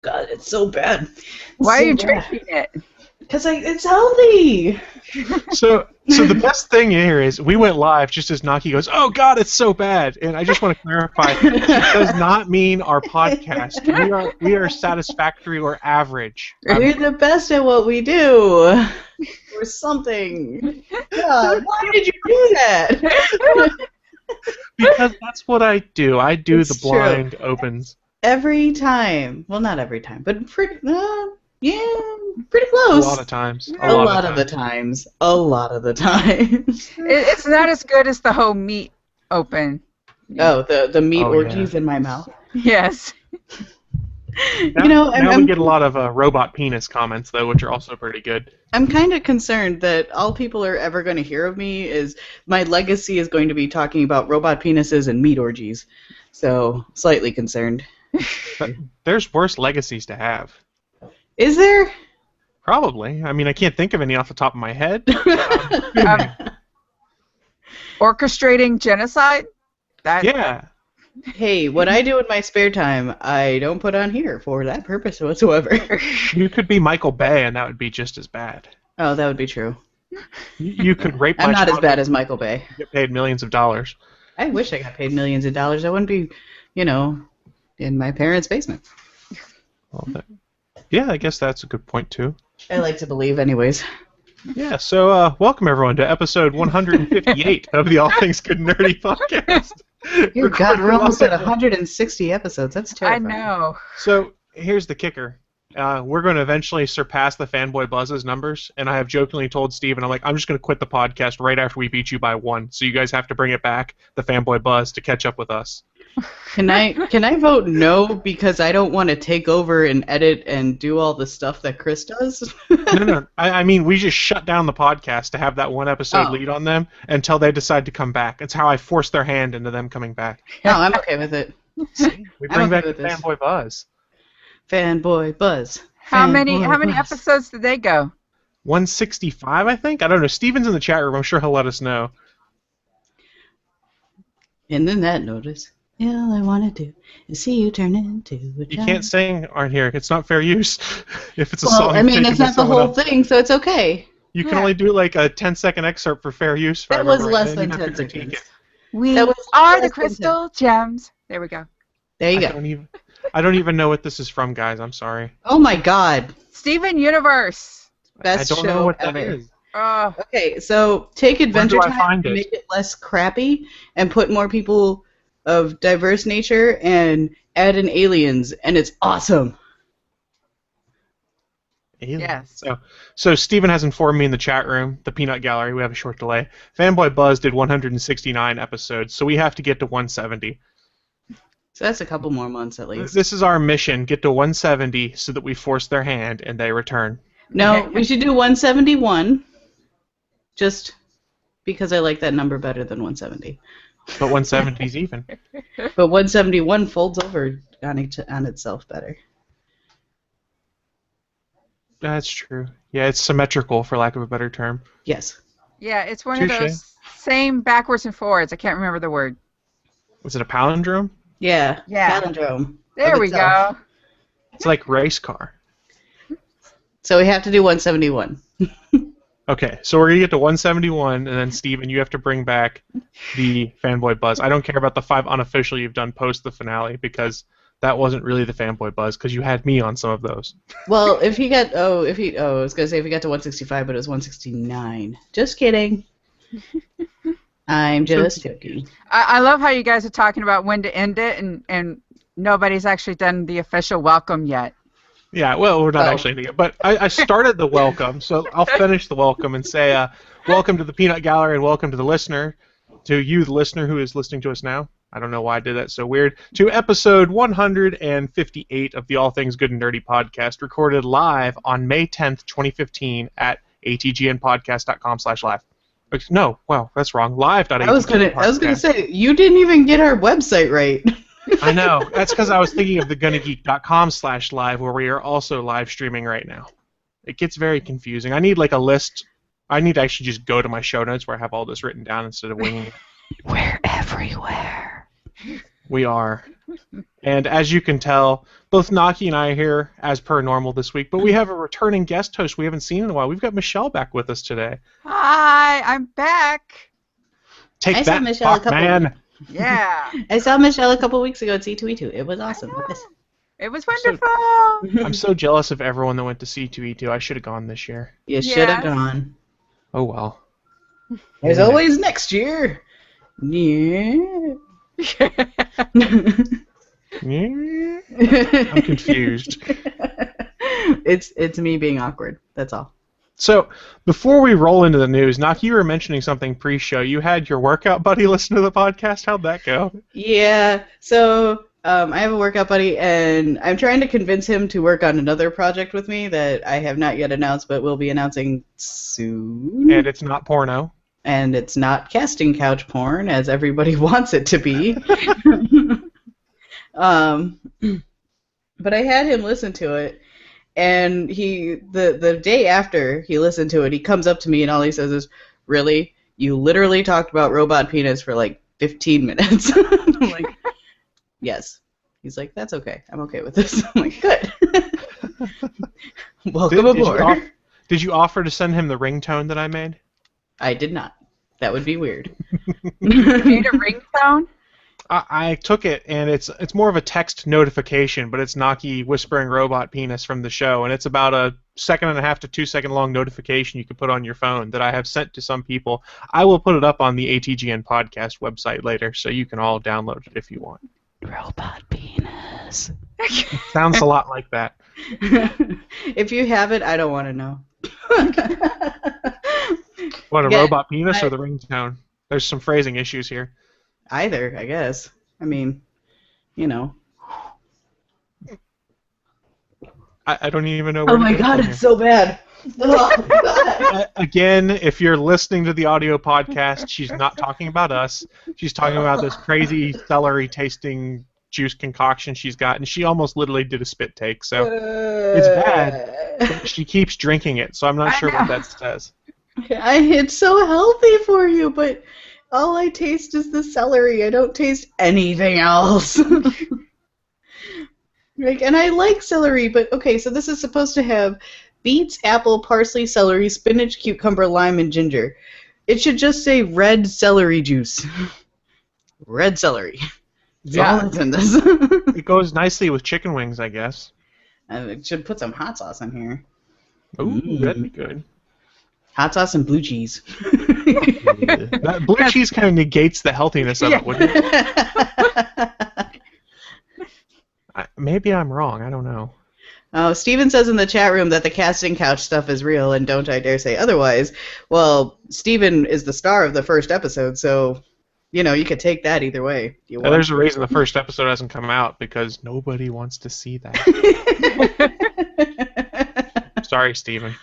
God, it's so bad. Why are you drinking it? Because it's healthy. So the best thing here is we went live just as Naki goes, "Oh God, it's so bad," and I just want to clarify, it does not mean our podcast. We are satisfactory or average. We're the best at what we do, or something. God, why did you do that? Because that's what I do. I do It's the blind opens. Every time. Well, not every time, but pretty close. A lot of times. A lot of the times. It's not as good as the whole meat open. Oh, the meat orgies in my mouth. Yes. Now we get a lot of robot penis comments, though, which are also pretty good. I'm kind of concerned that all people are ever going to hear of me is my legacy is going to be talking about robot penises and meat orgies. So, slightly concerned. But there's worse legacies to have. Is there? Probably. I mean, I can't think of any off the top of my head. Orchestrating genocide? Yeah. Hey, what I do in my spare time, I don't put on here for that purpose whatsoever. You could be Michael Bay, and that would be just as bad. Oh, that would be true. You could rape my I'm not child as bad as Michael Bay. Get paid millions of dollars. I wish I got paid millions of dollars. I wouldn't be, in my parents' basement. Well, yeah, I guess that's a good point, too. I like to believe, anyways. Yeah, so welcome, everyone, to episode 158 of the All Things Good and Nerdy podcast. Dear God, we're almost at 160 episodes. That's terrifying. I know. So, here's the kicker. We're going to eventually surpass the Fanboy Buzz's numbers, and I have jokingly told Steven, I'm just going to quit the podcast right after we beat you by 1, so you guys have to bring it back, the Fanboy Buzz, to catch up with us. Can I vote no because I don't want to take over and edit and do all the stuff that Chris does? No. I mean, we just shut down the podcast to have that one episode lead on them until they decide to come back. It's how I force their hand into them coming back. No, I'm okay with it. See? We bring back the Fanboy Buzz. Fanboy Buzz. How many episodes did they go? 165, I think. I don't know. Steven's in the chat room. I'm sure he'll let us know. And then that notice. All I want to do is see you turn into a child. You can't sing on here. It's not fair use. If it's a well, song. I mean, it's not the whole thing, so it's okay. You can only do like a 10-second excerpt for fair use. That was less than 10 seconds. We are the crystal gems. There we go. There you go. I don't even know what this is from, guys. I'm sorry. Oh my God. Steven Universe. Best I don't know what that is. Okay, so take Adventure Time and make it less crappy and put more people of diverse nature and add in aliens, and it's awesome. Aliens. Yes. So Steven has informed me in the chat room, the Peanut Gallery, we have a short delay. Fanboy Buzz did 169 episodes, so we have to get to 170. So that's a couple more months at least. This is our mission, get to 170 so that we force their hand and they return. No, we should do 171, just because I like that number better than 170. But 170 is even. But 171 folds over on itself better. That's true. Yeah, it's symmetrical, for lack of a better term. Yes. Yeah, it's one of those same backwards and forwards. I can't remember the word. Was it a palindrome? Yeah. Palindrome. There we go. It's like race car. So we have to do 171. Okay, so we're going to get to 171, and then, Steven, you have to bring back the Fanboy Buzz. I don't care about the 5 unofficial you've done post the finale, because that wasn't really the Fanboy Buzz, because you had me on some of those. Well, I was going to say if he got to 165, but it was 169. Just kidding. I'm just joking. I love how you guys are talking about when to end it, and nobody's actually done the official welcome yet. Yeah, well, we're not actually ending it, but I started the welcome, so I'll finish the welcome and say, welcome to the Peanut Gallery and welcome to the listener, to you, the listener who is listening to us now. I don't know why I did that so weird. To episode 158 of the All Things Good and Nerdy podcast, recorded live on May 10th, 2015 at atgnpodcast.com/live. No, wow, that's wrong. Live.atgn. I was gonna say, you didn't even get our website right. I know. That's because I was thinking of the GonnaGeek.com/live, where we are also live streaming right now. It gets very confusing. I need like a list. I need to actually just go to my show notes where I have all this written down instead of winging it. We're everywhere. We are. And as you can tell, both Naki and I are here as per normal this week, but we have a returning guest host we haven't seen in a while. We've got Michelle back with us today. Hi, I'm back. Take that, man. Yeah. I saw Michelle a couple weeks ago at C2E2. It was awesome. It was wonderful. I'm so jealous of everyone that went to C2E2. I should have gone this year. You should have gone. Oh, well. There's always next year. Yeah. I'm confused. It's me being awkward. That's all. So, before we roll into the news, Naki, you were mentioning something pre-show. You had your workout buddy listen to the podcast. How'd that go? Yeah. So, I have a workout buddy, and I'm trying to convince him to work on another project with me that I have not yet announced, but will be announcing soon. And it's not porno. And it's not casting couch porn, as everybody wants it to be. But I had him listen to it, and the day after he listened to it, he comes up to me and all he says is, "Really? You literally talked about robot penis for like 15 minutes." I'm like, "Yes." He's like, "That's okay. I'm okay with this." I'm like, "Good." Welcome aboard. Did you offer to send him the ringtone that I made? I did not. That would be weird. You made a ringtone? I took it, and it's more of a text notification, but it's Naki whispering robot penis from the show, and it's about a 1.5 to 2 second long notification you can put on your phone that I have sent to some people. I will put it up on the ATGN podcast website later, so you can all download it if you want. Robot penis. Sounds a lot like that. If you have it, I don't want to know. What, a robot penis or the ringtone? There's some phrasing issues here. Either, I guess. I mean, you know. I don't even know where Oh my god, it's so bad. Again, if you're listening to the audio podcast, she's not talking about us. She's talking about this crazy celery-tasting juice concoction she's got, and she almost literally did a spit take, so it's bad. But she keeps drinking it, so I'm not sure what that says. It's so healthy for you, but all I taste is the celery. I don't taste anything else. And I like celery, but okay, so this is supposed to have beets, apple, parsley, celery, spinach, cucumber, lime, and ginger. It should just say red celery juice. Red celery. That's all that's in this. It goes nicely with chicken wings, I guess. It should put some hot sauce in here. Ooh, that'd be good. Hot sauce and blue cheese. That blue cheese kind of negates the healthiness of it, wouldn't it? Maybe I'm wrong. I don't know. Oh, Steven says in the chat room that the casting couch stuff is real, and don't I dare say otherwise. Well, Steven is the star of the first episode, so, you know, you could take that either way. There's a reason the first episode hasn't come out, because nobody wants to see that. Sorry, Steven.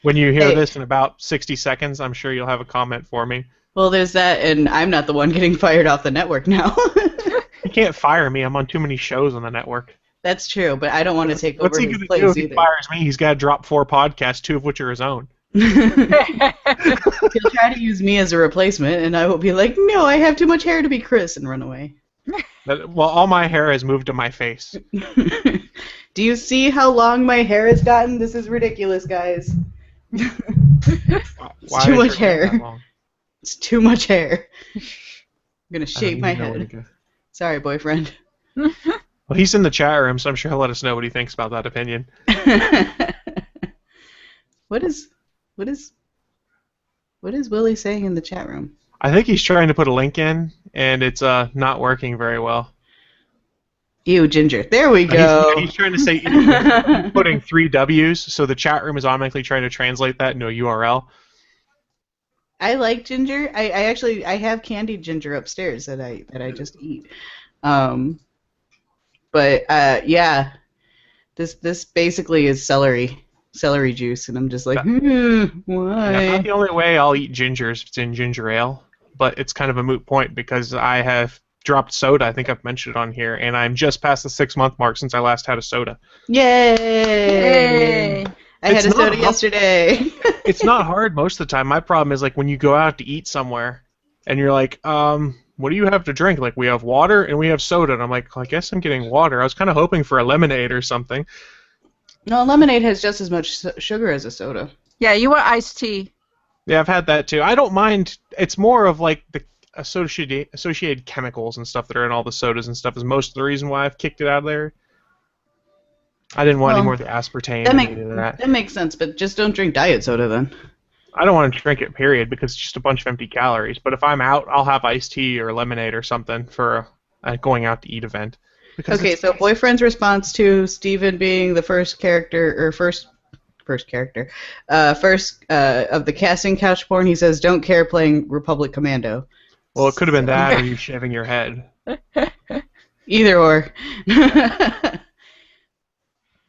When you hear this in about 60 seconds, I'm sure you'll have a comment for me. Well, there's that, and I'm not the one getting fired off the network now. You can't fire me. I'm on too many shows on the network. That's true, but I don't want to take over his place either. What's he going to do if he fires me? He's got to drop 4 podcasts, 2 of which are his own. He'll try to use me as a replacement, and I will be like, no, I have too much hair to be Chris, and run away. Well, all my hair has moved to my face. Do you see how long my hair has gotten? This is ridiculous, guys. It's too much hair. It's too much hair. I'm going to shave my head. Sorry, boyfriend. Well, he's in the chat room, so I'm sure he'll let us know what he thinks about that opinion. What is Willie saying in the chat room? I think he's trying to put a link in, and it's not working very well. Ew, Ginger. There we go. He's trying to say putting 3 W's, so the chat room is automatically trying to translate that into a URL. I like ginger. I have candied ginger upstairs that I just eat. But yeah, this basically is celery juice, and I'm just like, why? Yeah, not the only way I'll eat ginger is if it's in ginger ale, but it's kind of a moot point because I have dropped soda. I think I've mentioned it on here, and I'm just past the 6-month mark since I last had a soda. Yay! I had a soda yesterday. It's not hard most of the time. My problem is like when you go out to eat somewhere and you're like, what do you have to drink? Like, we have water and we have soda. And I'm like, I guess I'm getting water. I was kind of hoping for a lemonade or something. No, lemonade has just as much sugar as a soda. Yeah, you want iced tea. Yeah, I've had that too. I don't mind. It's more of like the associated chemicals and stuff that are in all the sodas and stuff is most of the reason why I've kicked it out of there. I didn't want any more of the aspartame and any of that. That makes sense, but just don't drink diet soda then. I don't want to drink it, period, because it's just a bunch of empty calories. But if I'm out, I'll have iced tea or lemonade or something for a going out to eat event. Okay, so boyfriend's response to Steven being the first of the casting couch porn, he says, "Don't care playing Republic Commando." Well, it could have been that or you shaving your head. Either or.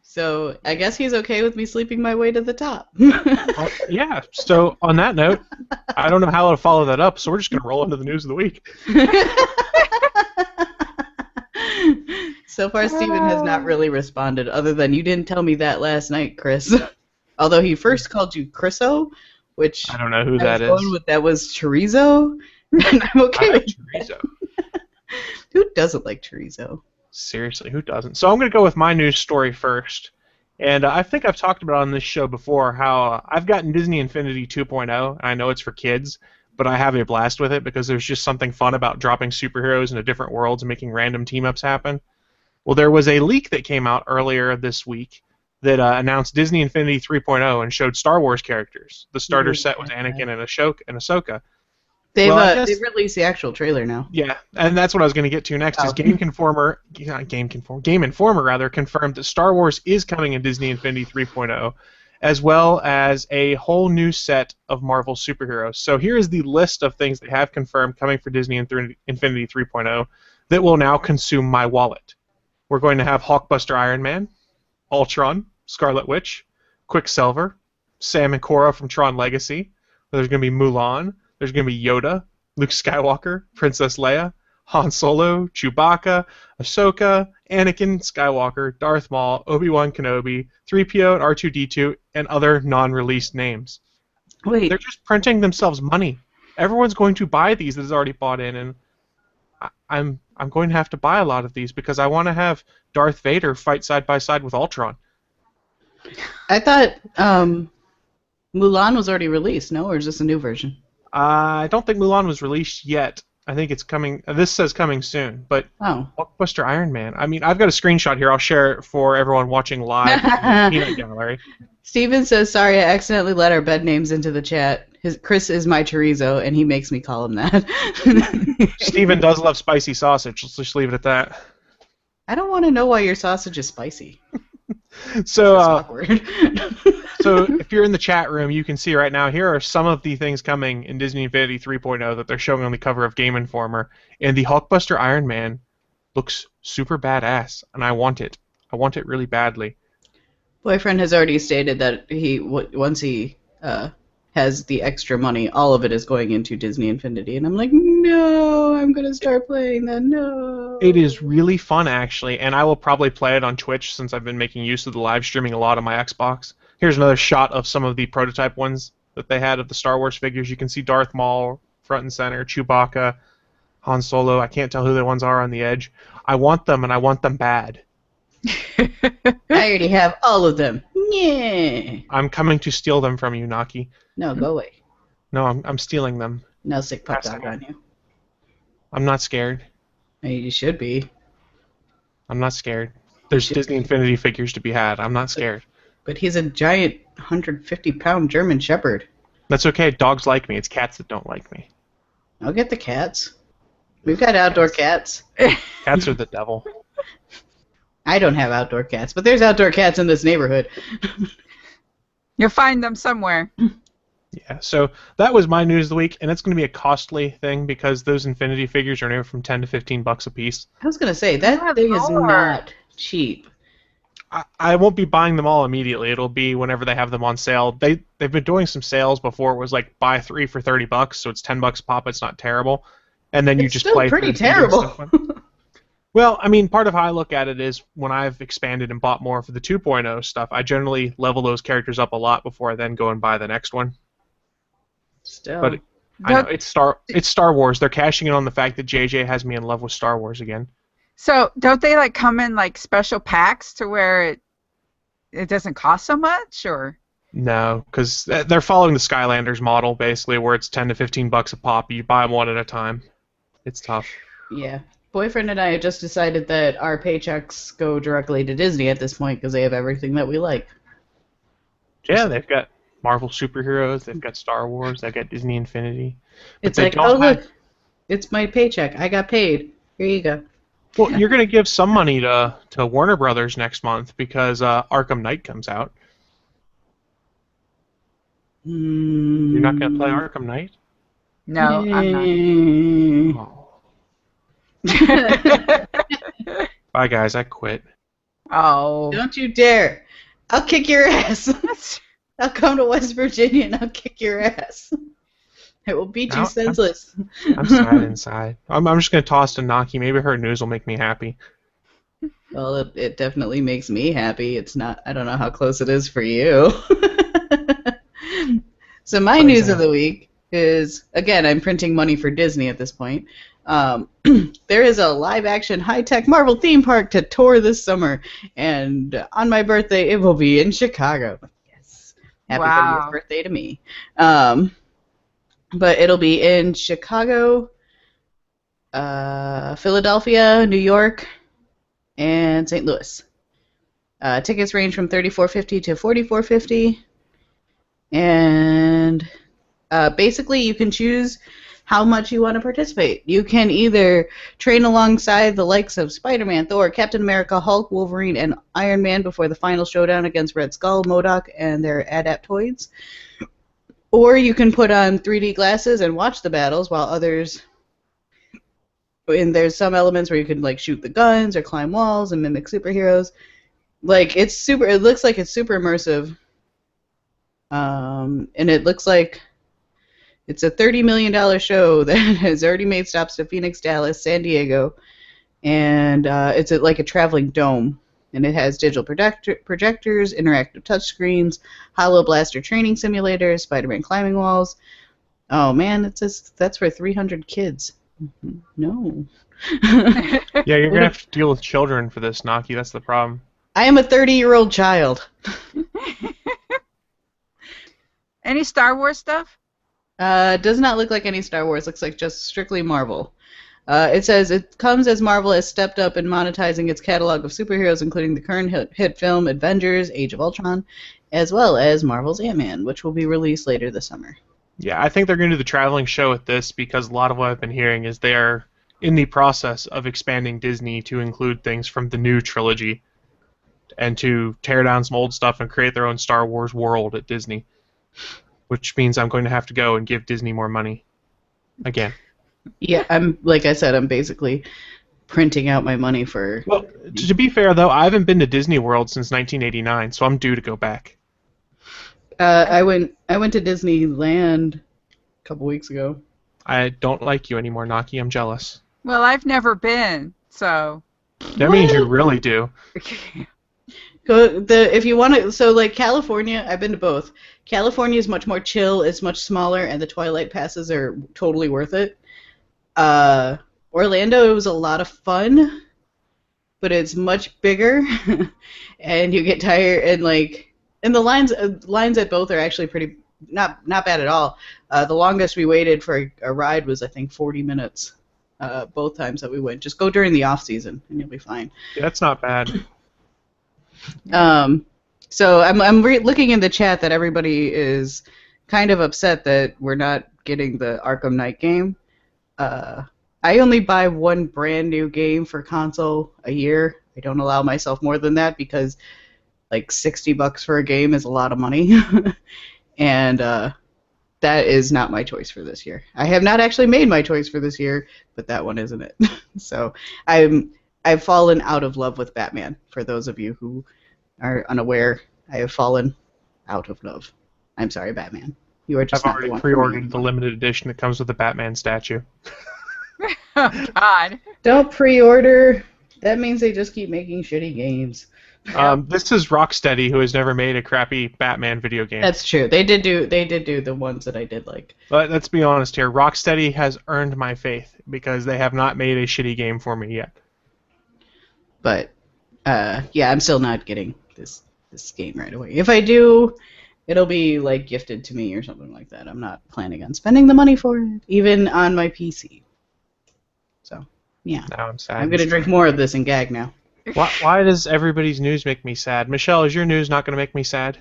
So I guess he's okay with me sleeping my way to the top. Yeah, so on that note, I don't know how to follow that up, so we're just going to roll into the news of the week. So far, Steven has not really responded, other than you didn't tell me that last night, Chris. Although he first called you Chriso, which I don't know who that is. That was chorizo, and I'm okay I like with chorizo. Who doesn't like chorizo? Seriously, who doesn't? So I'm going to go with my news story first. And I think I've talked about on this show before how I've gotten Disney Infinity 2.0, and I know it's for kids, but I have a blast with it because there's just something fun about dropping superheroes into different worlds and making random team-ups happen. Well, there was a leak that came out earlier this week that announced Disney Infinity 3.0 and showed Star Wars characters. The starter set was Anakin and Ahsoka. They've released the actual trailer now. Yeah, and that's what I was going to get to next. Is Game Informer confirmed that Star Wars is coming in Disney Infinity 3.0, as well as a whole new set of Marvel superheroes. So here is the list of things they have confirmed coming for Disney Infinity 3.0 that will now consume my wallet. We're going to have Hulkbuster Iron Man, Ultron, Scarlet Witch, Quicksilver, Sam and Korra from Tron Legacy. There's going to be Mulan. There's going to be Yoda, Luke Skywalker, Princess Leia, Han Solo, Chewbacca, Ahsoka, Anakin Skywalker, Darth Maul, Obi-Wan Kenobi, 3PO and R2-D2, and other non-released names. Wait. They're just printing themselves money. Everyone's going to buy these that is already bought in, and I'm going to have to buy a lot of these because I want to have Darth Vader fight side by side with Ultron. I thought Mulan was already released, no? Or is this a new version? I don't think Mulan was released yet. I think it's coming. This says coming soon. But Hulkbuster Iron Man. I mean, I've got a screenshot here. I'll share it for everyone watching live in the Peanut Gallery. Steven says, "Sorry, I accidentally let our bed names into the chat. Chris is my chorizo, and he makes me call him that." Steven does love spicy sausage. Let's just leave it at that. I don't want to know why your sausage is spicy. So, that's awkward. So if you're in the chat room, you can see right now, here are some of the things coming in Disney Infinity 3.0 that they're showing on the cover of Game Informer. And the Hulkbuster Iron Man looks super badass, and I want it. I want it really badly. Boyfriend has already stated that once he has the extra money, all of it is going into Disney Infinity. And I'm like, no, I'm going to start playing that, no. It is really fun, actually, and I will probably play it on Twitch since I've been making use of the live streaming a lot on my Xbox. Here's another shot of some of the prototype ones that they had of the Star Wars figures. You can see Darth Maul front and center, Chewbacca, Han Solo. I can't tell who the ones are on the edge. I want them, and I want them bad. I already have all of them. Yeah. I'm coming to steal them from you, Naki. No, go away. No, I'm stealing them. No, sick pup dog on you. I'm not scared. You should be. I'm not scared. There's Disney Infinity figures to be had. I'm not scared. But he's a giant 150-pound German Shepherd. That's okay. Dogs like me. It's cats that don't like me. I'll get the cats. We've got outdoor cats. Cats are the devil. I don't have outdoor cats, but there's outdoor cats in this neighborhood. You'll find them somewhere. Yeah, so that was my news of the week, and it's going to be a costly thing because those Infinity figures are anywhere from $10 to $15 a piece. I was going to say, that thing is not cheap. I won't be buying them all immediately. It'll be whenever they have them on sale. They've been doing some sales before. It was like buy 3 for $30, so it's $10 a pop. It's not terrible, and then you just play. It's still pretty terrible. Well, I mean, part of how I look at it is when I've expanded and bought more for the 2.0 stuff, I generally level those characters up a lot before I then go and buy the next one. Still. But I know it's Star Wars. They're cashing in on the fact that JJ has me in love with Star Wars again. So don't they like come in like special packs to where it doesn't cost so much, or? No, because they're following the Skylanders model basically, where it's $10 to $15 a pop. You buy them one at a time. It's tough. Yeah. Boyfriend and I have just decided that our paychecks go directly to Disney at this point because they have everything that we like. Yeah, they've got Marvel superheroes, they've got Star Wars, they've got Disney Infinity. It's like, oh look, it's my paycheck. I got paid. Here you go. Well, you're going to give some money to Warner Brothers next month because Arkham Knight comes out. You're not going to play Arkham Knight? No, I'm not. Oh. Bye, guys. I quit. Oh. Don't you dare. I'll kick your ass. I'll come to West Virginia and I'll kick your ass. I will beat you senseless. I'm sad inside. I'm just going to toss to Naki. Maybe her news will make me happy. Well, it definitely makes me happy. It's not, I don't know how close it is for you. So my news of the week is, again, I'm printing money for Disney at this point. There is a live-action high-tech Marvel theme park to tour this summer, and on my birthday it will be in Chicago. Yes, happy 30th birthday to me. But it'll be in Chicago, Philadelphia, New York, and St. Louis. Tickets range from $34.50 to $44.50, and basically you can choose how much you want to participate. You can either train alongside the likes of Spider-Man, Thor, Captain America, Hulk, Wolverine, and Iron Man before the final showdown against Red Skull, MODOK, and their Adaptoids. Or you can put on 3D glasses and watch the battles while others... And there's some elements where you can like shoot the guns or climb walls and mimic superheroes. Like it looks like it's super immersive. And it looks like it's a $30 million show that has already made stops to Phoenix, Dallas, San Diego, and it's like a traveling dome. And it has digital projectors, interactive touchscreens, hollow blaster training simulators, Spider-Man climbing walls. Oh man, it says that's for 300 kids. No. Yeah, you're going to have to deal with children for this, Naki. That's the problem. I am a 30-year-old child. Any Star Wars stuff? Does not look like any Star Wars. Looks like just strictly Marvel. It says it comes as Marvel has stepped up in monetizing its catalog of superheroes, including the current hit film Avengers Age of Ultron, as well as Marvel's Ant-Man, which will be released later this summer. Yeah, I think they're going to do the traveling show with this because a lot of what I've been hearing is they are in the process of expanding Disney to include things from the new trilogy and to tear down some old stuff and create their own Star Wars world at Disney, which means I'm going to have to go and give Disney more money again. Yeah, like I said, I'm basically printing out my money for... Well, to be fair, though, I haven't been to Disney World since 1989, so I'm due to go back. I went to Disneyland a couple weeks ago. I don't like you anymore, Naki. I'm jealous. Well, I've never been, so... That means you really do. If you want to... So, like, California, I've been to both. California is much more chill, it's much smaller, and the Twilight passes are totally worth it. Orlando, it was a lot of fun, but it's much bigger, and you get tired, and, like... And the lines at both are actually pretty not bad at all. The longest we waited for a ride was I think 40 minutes. Both times that we went. Just go during the off season and you'll be fine. Yeah, that's not bad. So I'm looking in the chat that everybody is kind of upset that we're not getting the Arkham Knight game. I only buy one brand new game for console a year. I don't allow myself more than that because like $60 for a game is a lot of money, and that is not my choice for this year. I have not actually made my choice for this year, but that one isn't it. So I've fallen out of love with Batman. For those of you who are unaware, I have fallen out of love. I'm sorry, Batman. You are just I've not the already one pre-ordered the limited edition that comes with the Batman statue. Oh, God. Don't pre-order. That means they just keep making shitty games. This is Rocksteady, who has never made a crappy Batman video game. That's true. They did do the ones that I did like. But let's be honest here. Rocksteady has earned my faith because they have not made a shitty game for me yet. But yeah, I'm still not getting this game right away. If I do, it'll be like gifted to me or something like that. I'm not planning on spending the money for it, even on my PC. So yeah, Now I'm sad. I'm gonna drink more of this and gag now. Why does everybody's news make me sad? Michelle, is your news not going to make me sad?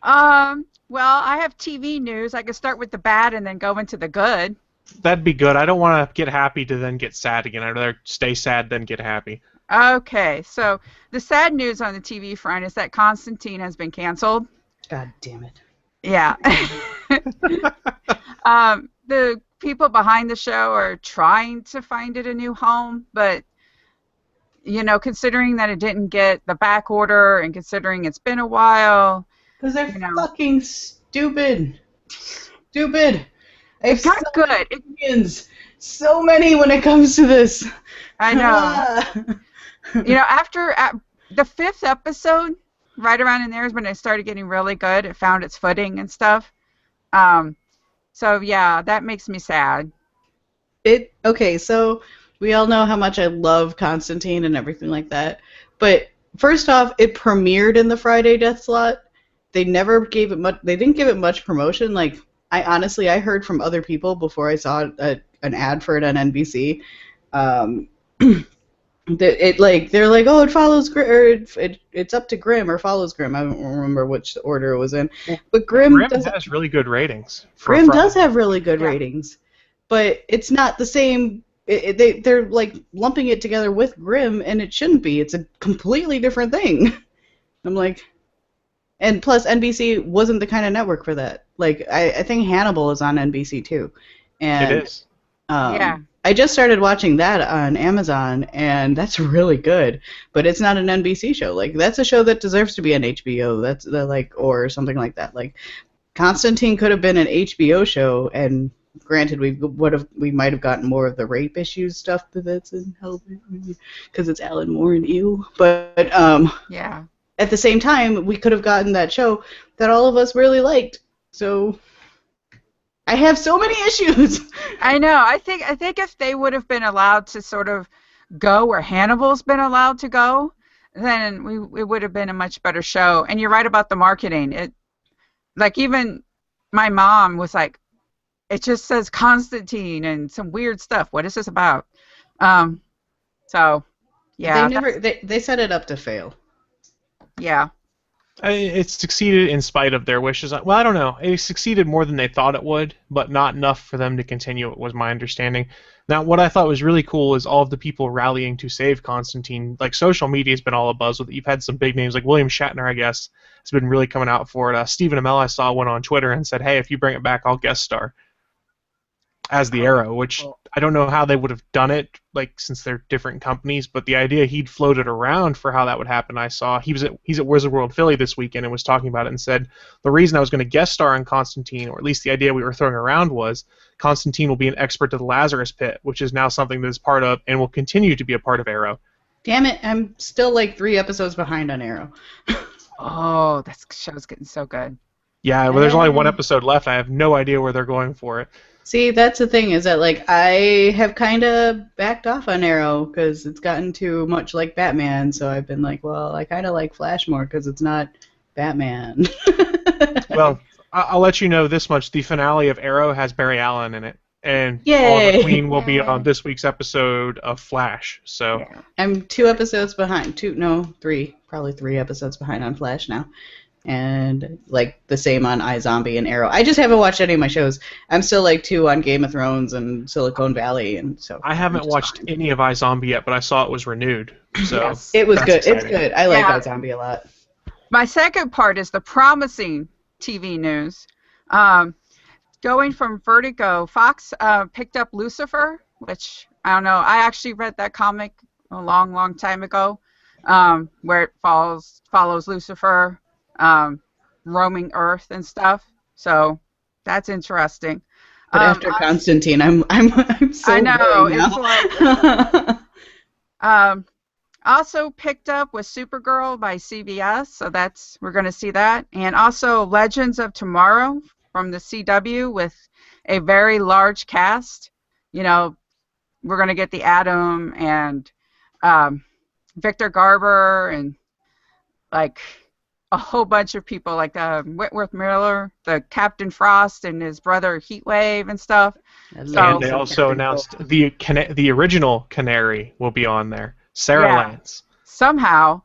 Well, I have TV news. I could start with the bad and then go into the good. That'd be good. I don't want to get happy to then get sad again. I'd rather stay sad than get happy. Okay, so the sad news on the TV front is that Constantine has been canceled. God damn it. Yeah. The people behind the show are trying to find it a new home, but considering that it didn't get the back order and considering it's been a while. Because they're fucking stupid. Stupid. It's not good. So many when it comes to this. I know. After the 5th episode, right around in there is when it started getting really good. It found its footing and stuff. So, yeah, that makes me sad. Okay, so we all know how much I love Constantine and everything like that. But first off, it premiered in the Friday death slot. They never gave it much. They didn't give it much promotion. Like I heard from other people before I saw an ad for it on NBC. They're like, oh, it follows it's up to Grimm or follows Grimm. I don't remember which order it was in. But Grimm has really good ratings. Grimm does have really good ratings, but it's not the same. They're like lumping it together with Grimm, and it shouldn't be. It's a completely different thing. I'm like, and plus NBC wasn't the kind of network for that. Like I think Hannibal is on NBC too, and it is. Yeah. I just started watching that on Amazon, and that's really good. But it's not an NBC show. Like that's a show that deserves to be on HBO. That's or something like that. Like Constantine could have been an HBO show, and granted, we might have gotten more of the rape issues stuff that's in Hell because it's Alan Moore and you. But yeah. At the same time, we could have gotten that show that all of us really liked. So I have so many issues. I know. I think if they would have been allowed to sort of go where Hannibal's been allowed to go, then it would have been a much better show. And you're right about the marketing. Even my mom was like, it just says Constantine and some weird stuff. What is this about? So, yeah. They set it up to fail. Yeah. It succeeded in spite of their wishes. Well, I don't know. It succeeded more than they thought it would, but not enough for them to continue, was my understanding. Now, what I thought was really cool is all of the people rallying to save Constantine. Like, social media has been all abuzz with it. You've had some big names, like William Shatner, I guess, has been really coming out for it. Stephen Amell, I saw, went on Twitter and said, hey, if you bring it back, I'll guest star as the Arrow, which I don't know how they would have done it, since they're different companies, but the idea he'd floated around for how that would happen, I saw. He's at Wizard World Philly this weekend and was talking about it and said, the reason I was going to guest star on Constantine, or at least the idea we were throwing around was, Constantine will be an expert to the Lazarus Pit, which is now something that is part of, and will continue to be a part of Arrow. Damn it, I'm still 3 episodes behind on Arrow. Oh, that show's getting so good. Yeah, well, there's only 1 episode left. I have no idea where they're going for it. See, that's the thing, is that I have kind of backed off on Arrow because it's gotten too much like Batman, so I've been like, well, I kind of like Flash more because it's not Batman. Well, I'll let you know this much. The finale of Arrow has Barry Allen in it, and Yay! Oliver Queen will be on this week's episode of Flash, so... Yeah. I'm 2 episodes behind. 3. Probably 3 episodes behind on Flash now. And the same on iZombie and Arrow. I just haven't watched any of my shows. I'm still 2 on Game of Thrones and Silicon Valley, and so I haven't watched any of iZombie yet, but I saw it was renewed. So yes, it was good. Exciting. It's good. I like iZombie a lot. My second part is the promising TV news. Going from Vertigo, Fox picked up Lucifer, which I don't know. I actually read that comic a long, long time ago, where it follows Lucifer. Roaming Earth and stuff, so that's interesting. But after Constantine, I'm so I know now. it's Also picked up was Supergirl by CBS, so we're going to see that. And also Legends of Tomorrow from the CW with a very large cast. You know, we're going to get the Atom and Victor Garber and like a whole bunch of people, like Whitworth Miller, the Captain Frost and his brother Heatwave and stuff. And they also announced the original Canary will be on there, Sarah Lance. Somehow,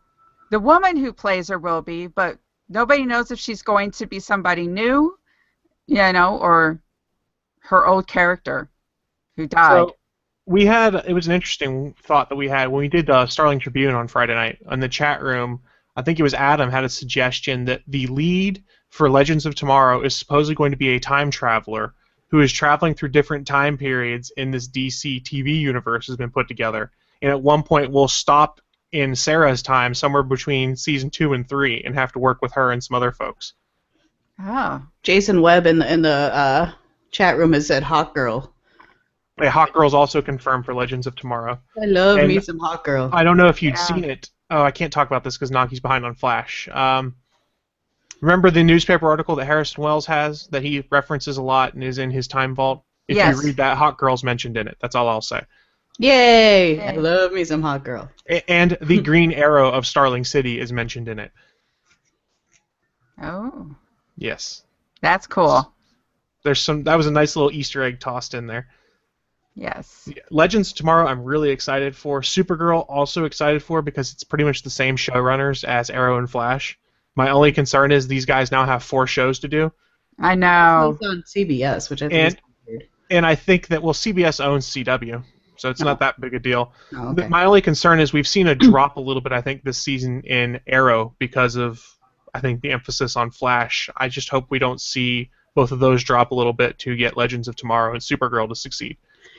the woman who plays her will be, but nobody knows if she's going to be somebody new, or her old character who died. So it was an interesting thought that we had when we did Starling Tribune on Friday night in the chat room. I think it was Adam had a suggestion that the lead for Legends of Tomorrow is supposedly going to be a time traveler who is traveling through different time periods in this DC TV universe has been put together. And at one point we'll stop in Sarah's time somewhere between season 2 and 3 and have to work with her and some other folks. Oh. Jason Webb in the chat room has said Hawk Girl. Yeah, Hawk Girl's also confirmed for Legends of Tomorrow. I love me some Hawk Girl. I don't know if you'd seen it. Oh, I can't talk about this because Naki's behind on Flash. Remember the newspaper article that Harrison Wells has that he references a lot and is in his time vault? If you read that, Hawk Girl's mentioned in it. That's all I'll say. Yay! I love me some Hawk Girl. And the Green Arrow of Starling City is mentioned in it. Oh. Yes. That's cool. That was a nice little Easter egg tossed in there. Yes. Legends Tomorrow I'm really excited for. Supergirl also excited for because it's pretty much the same showrunners as Arrow and Flash. My only concern is these guys now have 4 shows to do. I know. It's on CBS, which I think is weird. And I think that, CBS owns CW, so it's not that big a deal. Oh, okay. My only concern is we've seen a drop a little bit, I think, this season in Arrow because of, I think, the emphasis on Flash. I just hope we don't see both of those drop a little bit to get Legends of Tomorrow and Supergirl to succeed.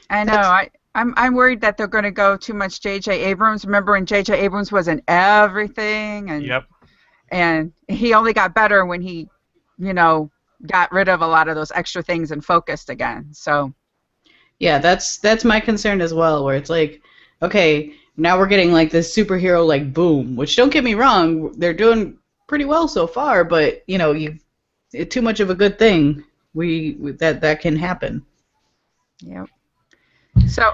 I know. I'm worried that they're going to go too much J.J. Abrams. Remember when J.J. Abrams was in everything? Yep. And he only got better when he, got rid of a lot of those extra things and focused again. So. Yeah, that's my concern as well, where it's like, okay, now we're getting like this superhero like boom, which don't get me wrong, they're doing pretty well so far, but too much of a good thing, that can happen. Yep. So,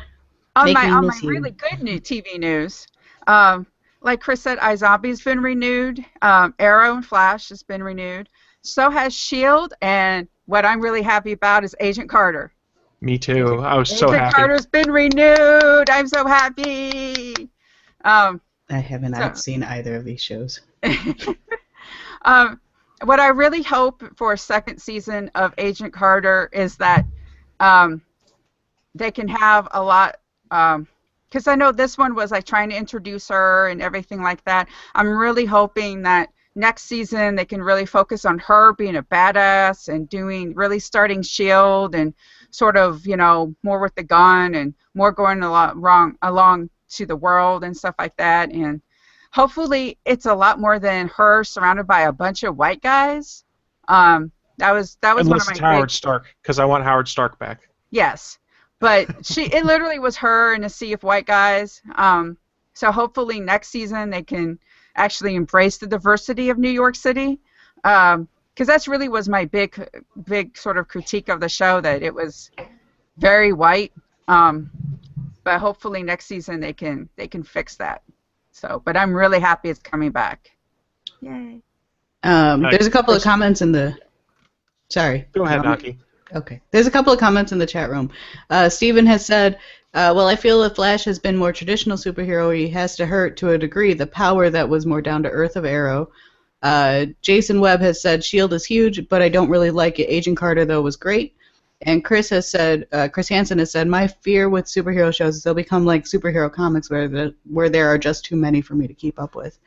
on my really good new TV news, like Chris said, iZombie's been renewed. Arrow and Flash has been renewed. So has S.H.I.E.L.D. And what I'm really happy about is Agent Carter. Me too. I was so happy. Agent Carter's been renewed. I'm so happy. I haven't seen either of these shows. What I really hope for a second season of Agent Carter is that they can have a lot, because I know this one was like trying to introduce her and everything like that. I'm really hoping that next season they can really focus on her being a badass and really starting S.H.I.E.L.D. and sort of, more with the gun and more going along to the world and stuff like that. And hopefully it's a lot more than her surrounded by a bunch of white guys. That was Unless one of my it's Howard Stark, because I want Howard Stark back. Yes. But it literally was her in a sea of white guys. So hopefully next season they can actually embrace the diversity of New York City. Because that's really was my big sort of critique of the show, that it was very white. But hopefully next season they can fix that. So, but I'm really happy it's coming back. Yay. There's a couple of comments in the. Sorry. Go ahead, Naki. Okay. There's a couple of comments in the chat room. Steven has said, well, I feel if Flash has been more traditional superhero, he has to hurt to a degree the power that was more down to earth of Arrow. Jason Webb has said, S.H.I.E.L.D. is huge, but I don't really like it. Agent Carter, though, was great. And Chris Hansen has said, my fear with superhero shows is they'll become like superhero comics where there are just too many for me to keep up with.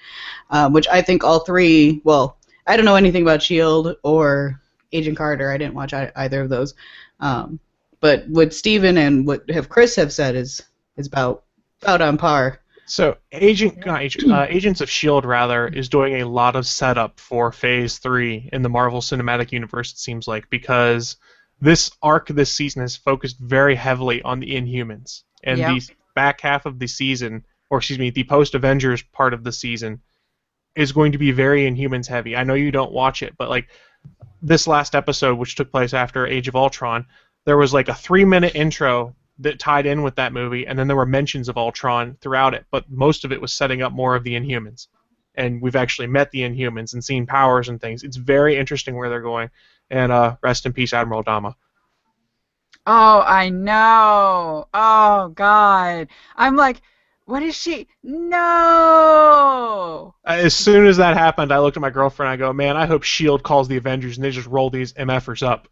Which I think all three, well, I don't know anything about S.H.I.E.L.D. or Agent Carter. I didn't watch either of those. But what Steven and what Chris have said is about on par. So Agents of S.H.I.E.L.D. rather is doing a lot of setup for Phase 3 in the Marvel Cinematic Universe, it seems like, because this arc this season has focused very heavily on the Inhumans. And the back half of the season or excuse me, the post-Avengers part of the season is going to be very Inhumans heavy. I know you don't watch it, but like this last episode, which took place after Age of Ultron, there was like a 3-minute intro that tied in with that movie, and then there were mentions of Ultron throughout it, but most of it was setting up more of the Inhumans. And we've actually met the Inhumans and seen powers and things. It's very interesting where they're going. And rest in peace, Admiral Dama. Oh, I know. Oh, God. I'm like, what is she? No! As soon as that happened, I looked at my girlfriend and I go, man, I hope S.H.I.E.L.D. calls the Avengers and they just roll these MFers up.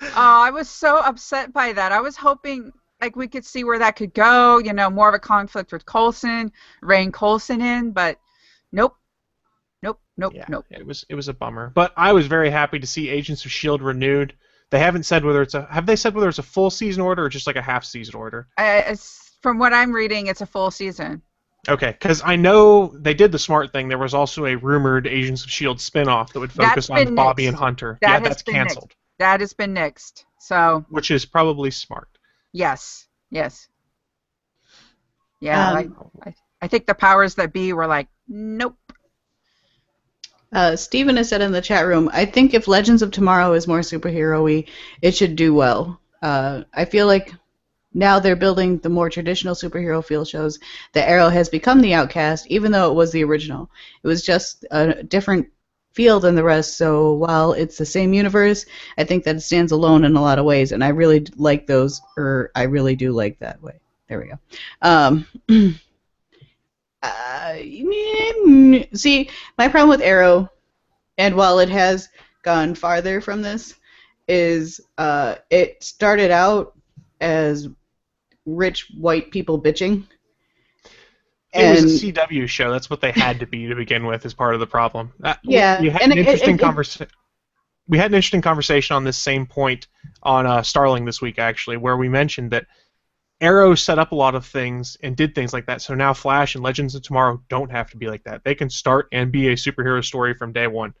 Oh, I was so upset by that. I was hoping like we could see where that could go, you know, more of a conflict with Coulson, rein Coulson in, but nope. Nope. It was a bummer. But I was very happy to see Agents of S.H.I.E.L.D. renewed. They haven't said whether have they said whether it's a full season order or just like a half season order? From what I'm reading, it's a full season. Okay, because I know they did the smart thing. There was also a rumored Agents of S.H.I.E.L.D. spinoff that would focus on Bobby and Hunter. That's canceled. That has been nixed. So. Which is probably smart. Yes. Yeah, I think the powers that be were like, nope. Steven has said in the chat room, I think if Legends of Tomorrow is more superhero-y, it should do well. I feel like now they're building the more traditional superhero feel shows. The Arrow has become the outcast, even though it was the original. It was just a different feel than the rest, so while it's the same universe, I think that it stands alone in a lot of ways, and I really like those, or I really do like that way. There we go. See, my problem with Arrow, and while it has gone farther from this, is it started out as rich white people bitching. It was a CW show. That's what they had to be to begin with, as part of the problem. We had an interesting conversation on this same point on Starling this week, actually, where we mentioned that Arrow set up a lot of things and did things like that, so now Flash and Legends of Tomorrow don't have to be like that. They can start and be a superhero story from day one.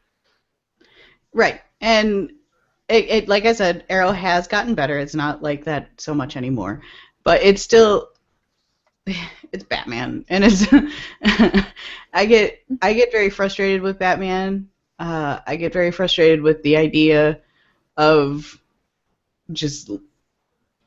Right, and it like I said, Arrow has gotten better. It's not like that so much anymore, but it's still... It's Batman, and it's I get very frustrated with Batman. I get very frustrated with the idea of just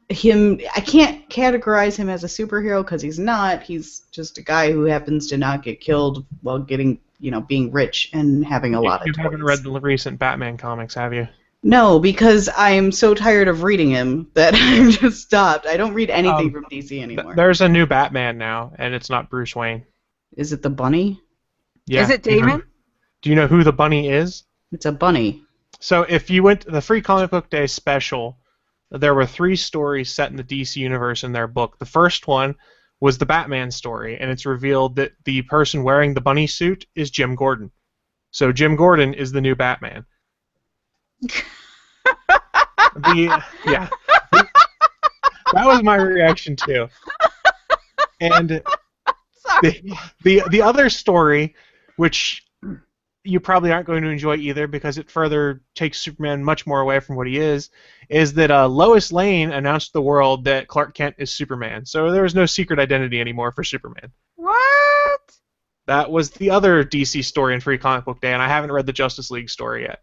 him. I can't categorize him as a superhero because he's not. He's just a guy who happens to not get killed while getting, being rich and having a lot of toys. You haven't read the recent Batman comics, have you? No, because I'm so tired of reading him that I've just stopped. I don't read anything from DC anymore. There's a new Batman now, and it's not Bruce Wayne. Is it the bunny? Yeah. Is it Damon? Do you know who the bunny is? It's a bunny. So if you went to the Free Comic Book Day special, there were 3 stories set in the DC universe in their book. The first one was the Batman story, and it's revealed that the person wearing the bunny suit is Jim Gordon. So Jim Gordon is the new Batman. That was my reaction too. And the other story, which you probably aren't going to enjoy either because it further takes Superman much more away from what he is that Lois Lane announced to the world that Clark Kent is Superman. So there was no secret identity anymore for Superman. What? That was the other DC story in Free Comic Book Day, and I haven't read the Justice League story yet.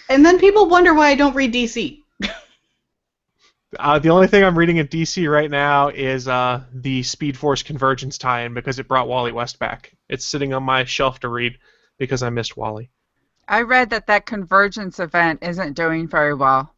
And then people wonder why I don't read DC. The only thing I'm reading at DC right now is the Speed Force Convergence tie-in because it brought Wally West back. It's sitting on my shelf to read because I missed Wally. I read that Convergence event isn't doing very well.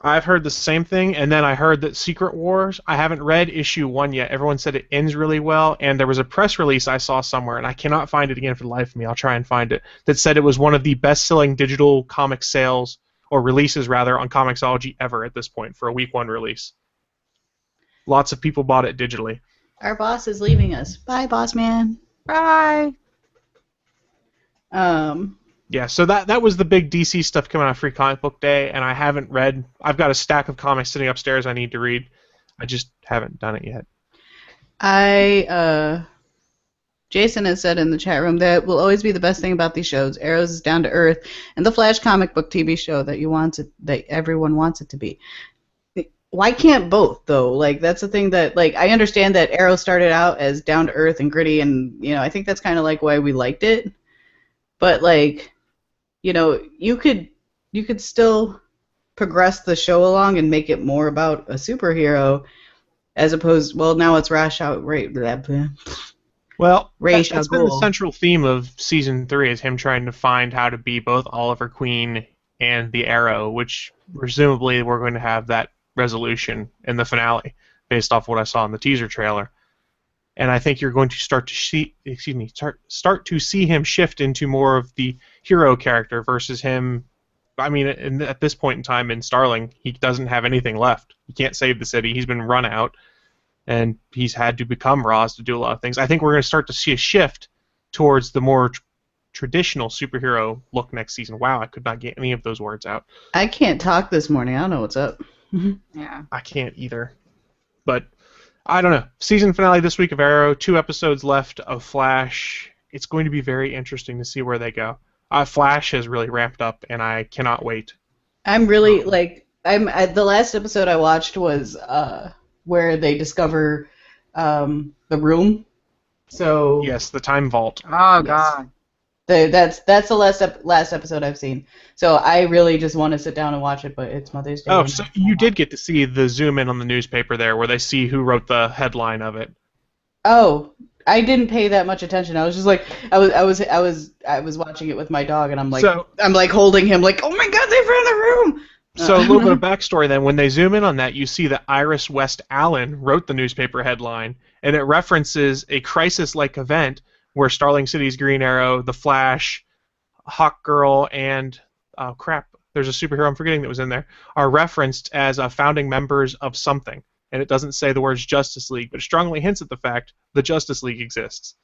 I've heard the same thing, and then I heard that Secret Wars, I haven't read issue 1 yet. Everyone said it ends really well, and there was a press release I saw somewhere, and I cannot find it again for the life of me. I'll try and find it, that said it was one of the best-selling digital comic sales, or releases rather, on Comixology ever at this point for a week 1 release. Lots of people bought it digitally. Our boss is leaving us. Bye, boss man. Bye. Yeah, so that was the big DC stuff coming out of Free Comic Book Day, and I haven't read. I've got a stack of comics sitting upstairs I need to read. I just haven't done it yet. Jason has said in the chat room that will always be the best thing about these shows. Arrows is down to earth, and the Flash comic book TV show that everyone wants it to be. why can't both though? Like that's the thing that like I understand that Arrow started out as down to earth and gritty, and I think that's kind of like why we liked it. But like, you could still progress the show along and make it more about a superhero, as opposed. Well, now it's Well, Ra's that's al been the Ghul. central theme of season 3 is him trying to find how to be both Oliver Queen and the Arrow, which presumably we're going to have that resolution in the finale based off what I saw in the teaser trailer. And I think you're going to start to see him shift into more of the hero character versus him. I mean, at this point in time in Starling, he doesn't have anything left. He can't save the city. He's been run out, and he's had to become Roz to do a lot of things. I think we're going to start to see a shift towards the more traditional superhero look next season. Wow, I could not get any of those words out. I can't talk this morning. I don't know what's up. Yeah. I can't either. But I don't know. Season finale this week of Arrow, 2 episodes left of Flash. It's going to be very interesting to see where they go. Flash has really ramped up, and I cannot wait. I'm really the last episode I watched was where they discover the room. So Yes, the Time Vault. Oh Yes. God. That's the last episode I've seen. So I really just want to sit down and watch it, but it's Mother's Day. Oh, so you did get to see the zoom in on the newspaper there, where they see who wrote the headline of it. Oh, I didn't pay that much attention. I was just like, I was watching it with my dog, and I'm like holding him, like, oh my God, they found the room. So a little bit of backstory then. When they zoom in on that, you see that Iris West Allen wrote the newspaper headline, and it references a crisis-like event where Starling City's Green Arrow, The Flash, Hawkgirl, and there's a superhero I'm forgetting that was in there, are referenced as founding members of something. And it doesn't say the words Justice League, but it strongly hints at the fact the Justice League exists.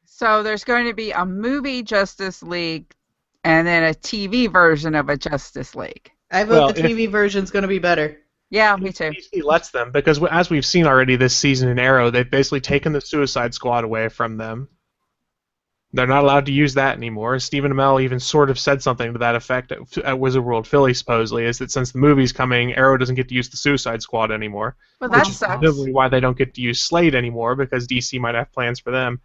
So there's going to be a movie Justice League and then a TV version of a Justice League. I vote the TV version's going to be better. Yeah, me too. DC lets them, because as we've seen already this season in Arrow, they've basically taken the Suicide Squad away from them. They're not allowed to use that anymore. Stephen Amell even sort of said something to that effect at Wizard World Philly, supposedly, is that since the movie's coming, Arrow doesn't get to use the Suicide Squad anymore. Well, that which is sucks. probably why they don't get to use Slade anymore, because DC might have plans for them.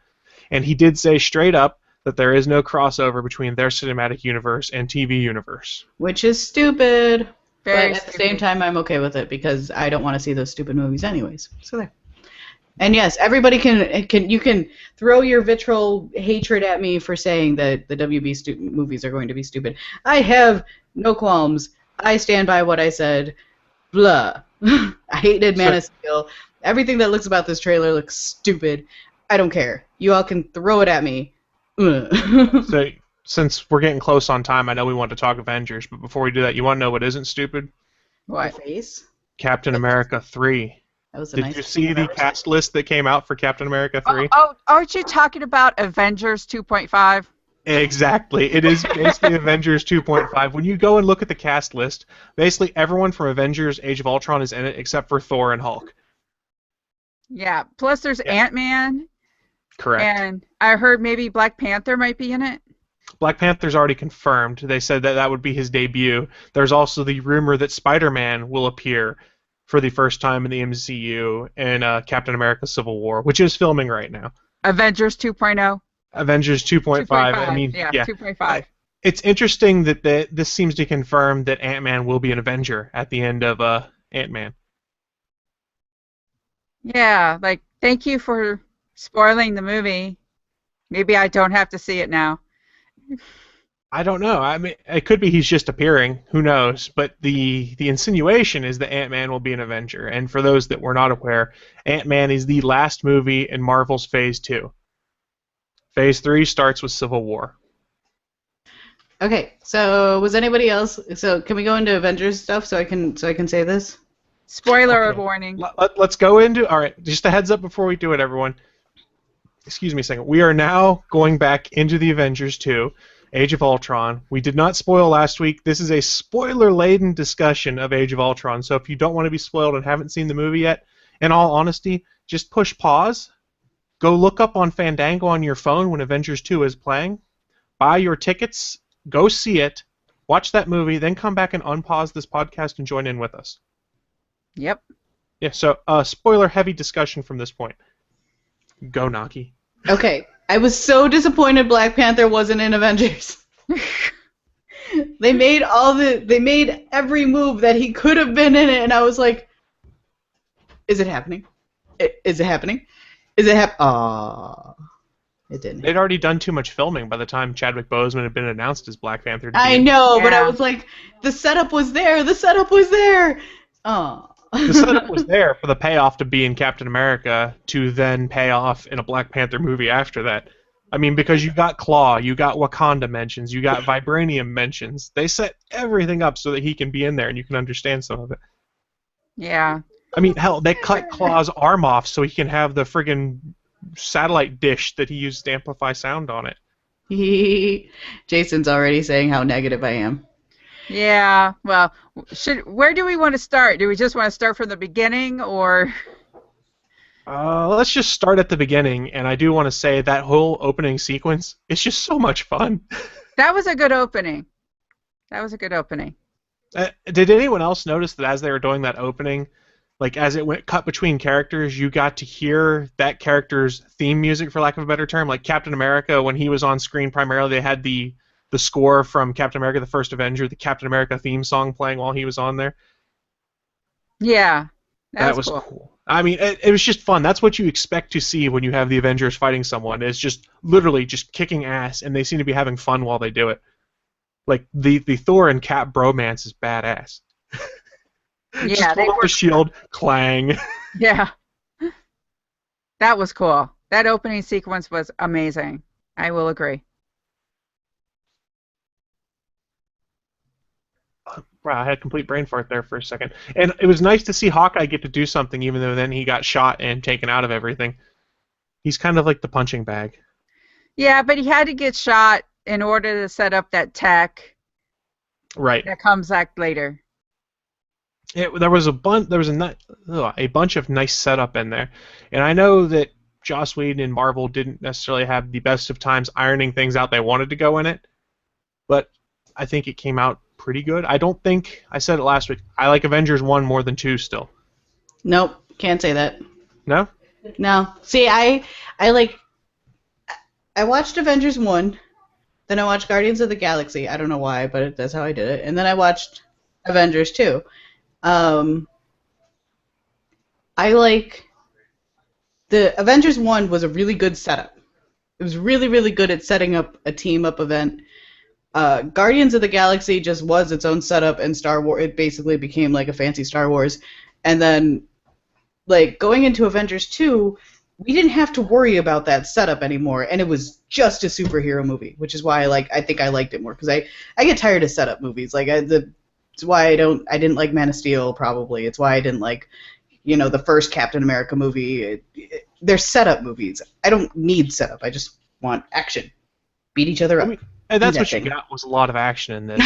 And he did say straight up that there is no crossover between their cinematic universe and TV universe. Which is stupid. Very but at the stupid. same time, I'm okay with it because I don't want to see those stupid movies anyways. So there. And yes, everybody you can throw your vitriol hatred at me for saying that the WB movies are going to be stupid. I have no qualms. I stand by what I said. Blah. I hated Man of Steel. Everything that looks about this trailer looks stupid. I don't care. You all can throw it at me. So, since we're getting close on time, I know we want to talk Avengers, but before we do that, you want to know what isn't stupid? What? Face? Captain America 3. That was a Did nice you see the cast list that came out for Captain America 3? Oh, aren't you talking about Avengers 2.5? Exactly. It is basically Avengers 2.5. When you go and look at the cast list, basically everyone from Avengers Age of Ultron is in it except for Thor and Hulk. Yeah. Plus there's Ant-Man. Correct. And I heard maybe Black Panther might be in it. Black Panther's already confirmed. They said that would be his debut. There's also the rumor that Spider-Man will appear for the first time in the MCU in Captain America Civil War, which is filming right now. Avengers 2.0. Avengers 2.5. I mean, yeah. 2.5. It's interesting that this seems to confirm that Ant-Man will be an Avenger at the end of Ant-Man. Yeah, like, thank you for spoiling the movie. Maybe I don't have to see it now. I don't know. I mean, it could be he's just appearing. Who knows? But the insinuation is that Ant-Man will be an Avenger. And for those that were not aware, Ant-Man is the last movie in Marvel's Phase 2. Phase 3 starts with Civil War. Okay, so was anybody else? So can we go into Avengers stuff so I can say this? Spoiler warning. Let's go into. All right, just a heads up before we do it, everyone. Excuse me a second. We are now going back into the Avengers 2, Age of Ultron. We did not spoil last week. This is a spoiler-laden discussion of Age of Ultron. So if you don't want to be spoiled and haven't seen the movie yet, in all honesty, just push pause. Go look up on Fandango on your phone when Avengers 2 is playing. Buy your tickets. Go see it. Watch that movie. Then come back and unpause this podcast and join in with us. Yep. Yeah, so spoiler-heavy discussion from this point. Go, Naki. Okay, I was so disappointed Black Panther wasn't in Avengers. They made every move that he could have been in it, and I was like, is it happening? Is it happening? Is it it didn't. They'd already done too much filming by the time Chadwick Boseman had been announced as Black Panther. I know, Yeah. but I was like, the setup was there. The setup was there. The setup was there for the payoff to be in Captain America to then pay off in a Black Panther movie after that. I mean, because you got Claw, you got Wakanda mentions, you got Vibranium mentions. They set everything up so that he can be in there and you can understand some of it. Yeah. I mean, hell, they cut Claw's arm off so he can have the friggin' satellite dish that he used to amplify sound on it. Jason's already saying how negative I am. Yeah. Well, where do we want to start? Do we just want to start from the beginning, or? Let's just start at the beginning, and I do want to say that whole opening sequence is just so much fun. That was a good opening. Did anyone else notice that as they were doing that opening, like as it went cut between characters, you got to hear that character's theme music, for lack of a better term? Like Captain America, when he was on screen primarily, they had the score from Captain America the First Avenger, the Captain America theme song playing while he was on there. Yeah. That was cool. I mean, it was just fun. That's what you expect to see when you have the Avengers fighting someone. It's just literally just kicking ass, and they seem to be having fun while they do it. Like, the Thor and Cap bromance is badass. Yeah, just they pull up the shield, clang. Yeah. That was cool. That opening sequence was amazing. I will agree. Wow, I had a complete brain fart there for a second. And it was nice to see Hawkeye get to do something, even though then he got shot and taken out of everything. He's kind of like the punching bag. Yeah, but he had to get shot in order to set up that tech. Right. That comes back later. There was a bunch of nice setup in there, and I know that Joss Whedon and Marvel didn't necessarily have the best of times ironing things out they wanted to go in it, but I think it came out pretty good. I don't think I said it last week. I like Avengers 1 more than 2 still. Nope, can't say that. No? No. See, I watched Avengers 1, then I watched Guardians of the Galaxy. I don't know why, but that's how I did it. And then I watched Avengers 2. I like the Avengers 1 was a really good setup. It was really, really good at setting up a team-up event. Guardians of the Galaxy just was its own setup, and Star Wars, it basically became like a fancy Star Wars. And then, like, going into Avengers 2, we didn't have to worry about that setup anymore, and it was just a superhero movie, which is why I think I liked it more, because I get tired of setup movies. Like, it's why I didn't like Man of Steel, probably. It's why I didn't like, the first Captain America movie. They're setup movies. I don't need setup. I just want action. Beat each other up. I mean, and that's what you got, was a lot of action in this.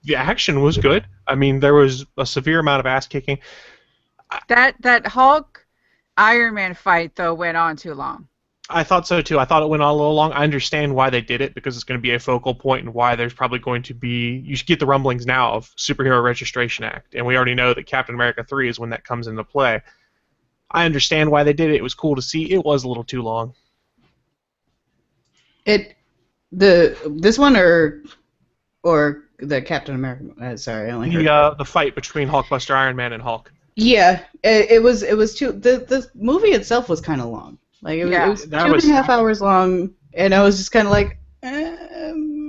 The action was good. I mean, there was a severe amount of ass kicking. That Hulk Iron Man fight, though, went on too long. I thought so too. I thought it went on a little long. I understand why they did it, because it's going to be a focal point, and why there's probably going to be, you should get the rumblings now of Superhero Registration Act, and we already know that Captain America 3 is when that comes into play. I understand why they did it. It was cool to see. It was a little too long. This one or the Captain America? Sorry, I only heard the fight between Hulkbuster Iron Man and Hulk. Yeah, it was too. The movie itself was kind of long. Like it was 2.5 hours long, and I was just kind of like.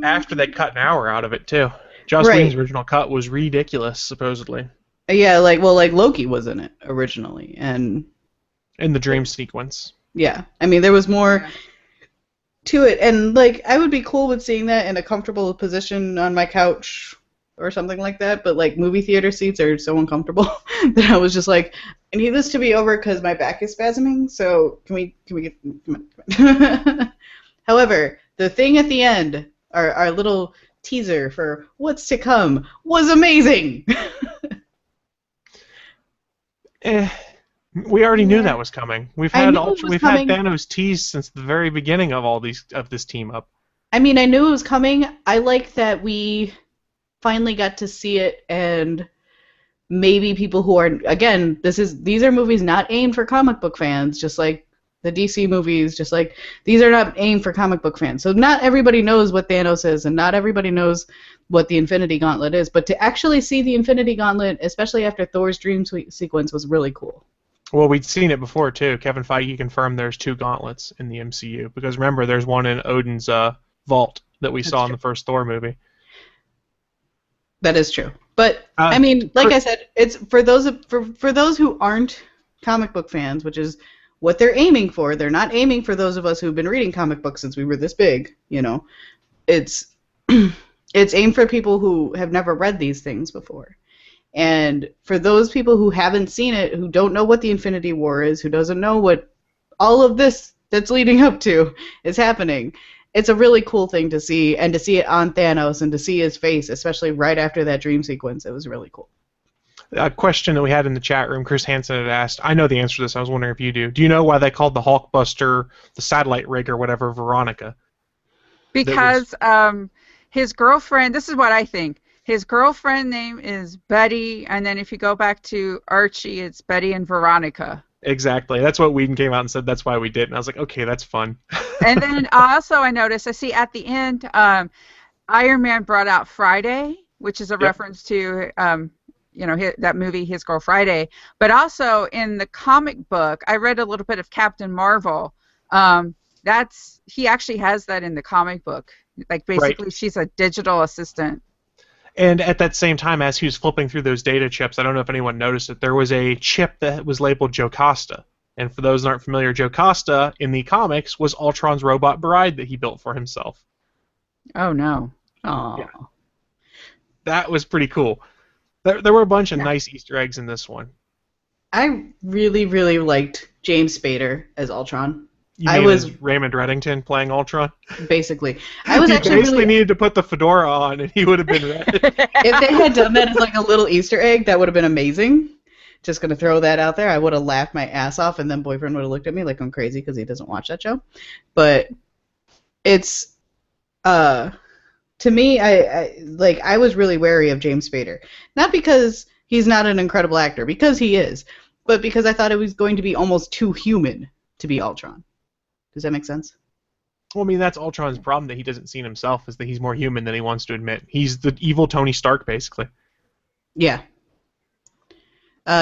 After they cut an hour out of it too. Joss Whedon's original cut was ridiculous, supposedly. Yeah, like Loki was in it originally, and in the dream sequence. Yeah, I mean there was more to it, and like I would be cool with seeing that in a comfortable position on my couch or something like that, but like movie theater seats are so uncomfortable that I was just like, I need this to be over because my back is spasming. So can we get? Come on. However, the thing at the end, our little teaser for what's to come, was amazing. We already knew that was coming. We've had Thanos teased since the very beginning of this team up. I mean, I knew it was coming. I like that we finally got to see it, and maybe people who are, again, these are movies not aimed for comic book fans, just like the DC movies, just like these are not aimed for comic book fans. So not everybody knows what Thanos is, and not everybody knows what the Infinity Gauntlet is. But to actually see the Infinity Gauntlet, especially after Thor's dream sequence, was really cool. Well, we'd seen it before, too. Kevin Feige confirmed there's 2 gauntlets in the MCU. Because remember, there's one in Odin's vault that we saw in the first Thor movie. That is true. But, I mean, like I said, it's for those who aren't comic book fans, which is what they're aiming for. They're not aiming for those of us who've been reading comic books since we were this big, you know. It's aimed for people who have never read these things before. And for those people who haven't seen it, who don't know what the Infinity War is, who doesn't know what all of this that's leading up to is happening, it's a really cool thing to see, and to see it on Thanos and to see his face, especially right after that dream sequence, it was really cool. A question that we had in the chat room, Chris Hansen had asked, I know the answer to this, I was wondering if you do. Do you know why they called the Hulkbuster, the satellite rig or whatever, Veronica? Because his girlfriend, this is what I think, his girlfriend name is Betty, and then if you go back to Archie, it's Betty and Veronica. Exactly. That's what Whedon came out and said, that's why we did. And I was like, okay, that's fun. And then also I noticed, I see at the end, Iron Man brought out Friday, which is a reference to, you know, that movie, His Girl Friday. But also in the comic book, I read a little bit of Captain Marvel. He actually has that in the comic book. Like basically she's a digital assistant. And at that same time, as he was flipping through those data chips, I don't know if anyone noticed it, there was a chip that was labeled Jocasta. And for those that aren't familiar, Jocasta in the comics was Ultron's robot bride that he built for himself. Oh, no. Aww. Yeah. That was pretty cool. There were a bunch of nice Easter eggs in this one. I really, really liked James Spader as Ultron. You mean as Raymond Reddington playing Ultron? Basically. I was he actually basically really... needed to put the fedora on and he would have been ready. If they had done that as like a little Easter egg, that would have been amazing. Just going to throw that out there. I would have laughed my ass off, and then boyfriend would have looked at me like I'm crazy because he doesn't watch that show. But it's... to me, I was really wary of James Spader. Not because he's not an incredible actor, because he is, but because I thought it was going to be almost too human to be Ultron. Does that make sense? Well, I mean, that's Ultron's problem that he doesn't see in himself, is that he's more human than he wants to admit. He's the evil Tony Stark, basically. Yeah.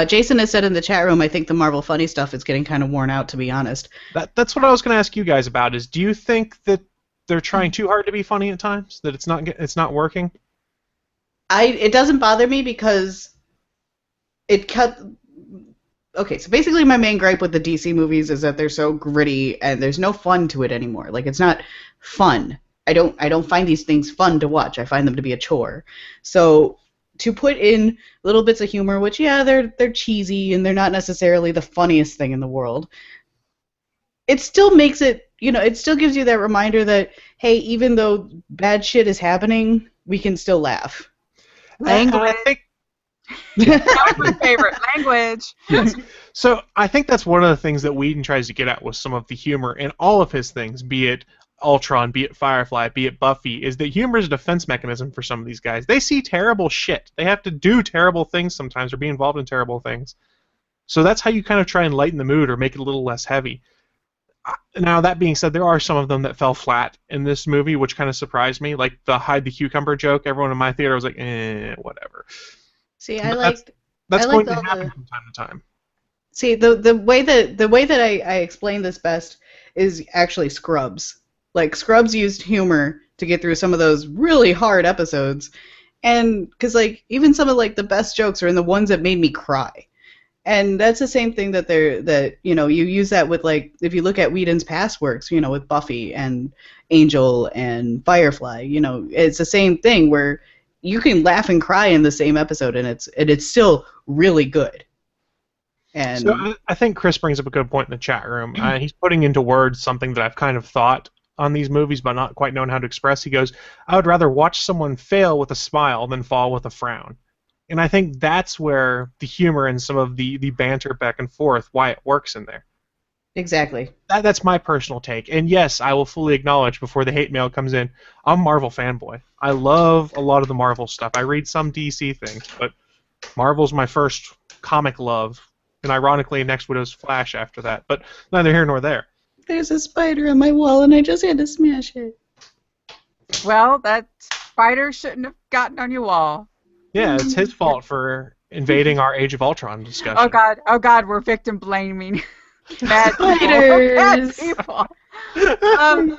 Jason has said in the chat room, I think the Marvel funny stuff is getting kind of worn out, to be honest. That's what I was going to ask you guys about, is do you think that they're trying too hard to be funny at times? That it's not working? It doesn't bother me because it cut... Okay, so basically my main gripe with the DC movies is that they're so gritty and there's no fun to it anymore. Like, it's not fun. I don't find these things fun to watch. I find them to be a chore. So to put in little bits of humor, which, yeah, they're cheesy and they're not necessarily the funniest thing in the world, it still makes it, it still gives you that reminder that, hey, even though bad shit is happening, we can still laugh. Language. That was my favorite. Language. Yes. So I think that's one of the things that Whedon tries to get at with some of the humor in all of his things, be it Ultron, be it Firefly, be it Buffy, is that humor is a defense mechanism for some of these guys. They see terrible shit. They have to do terrible things sometimes or be involved in terrible things. So that's how you kind of try and lighten the mood or make it a little less heavy. Now, that being said, there are some of them that fell flat in this movie, which kind of surprised me. Like the hide the cucumber joke, everyone in my theater was like, whatever. See, that's going to happen from time to time. See, the way that I explain this best is actually Scrubs. Like, Scrubs used humor to get through some of those really hard episodes, and because like even some of like the best jokes are in the ones that made me cry. And that's the same thing that you use that with, like, if you look at Whedon's past works, with Buffy and Angel and Firefly, it's the same thing where you can laugh and cry in the same episode, and it's still really good. And so I think Chris brings up a good point in the chat room. He's putting into words something that I've kind of thought on these movies but not quite known how to express. He goes, I would rather watch someone fail with a smile than fall with a frown. And I think that's where the humor and some of the banter back and forth, why it works in there. Exactly. That's my personal take. And yes, I will fully acknowledge before the hate mail comes in, I'm a Marvel fanboy. I love a lot of the Marvel stuff. I read some DC things, but Marvel's my first comic love, and ironically, Next Widow's Flash after that. But neither here nor there. There's a spider on my wall, and I just had to smash it. Well, that spider shouldn't have gotten on your wall. Yeah, it's his fault for invading our Age of Ultron discussion. Oh God, we're victim blaming. Bad Spiders. Bad people. I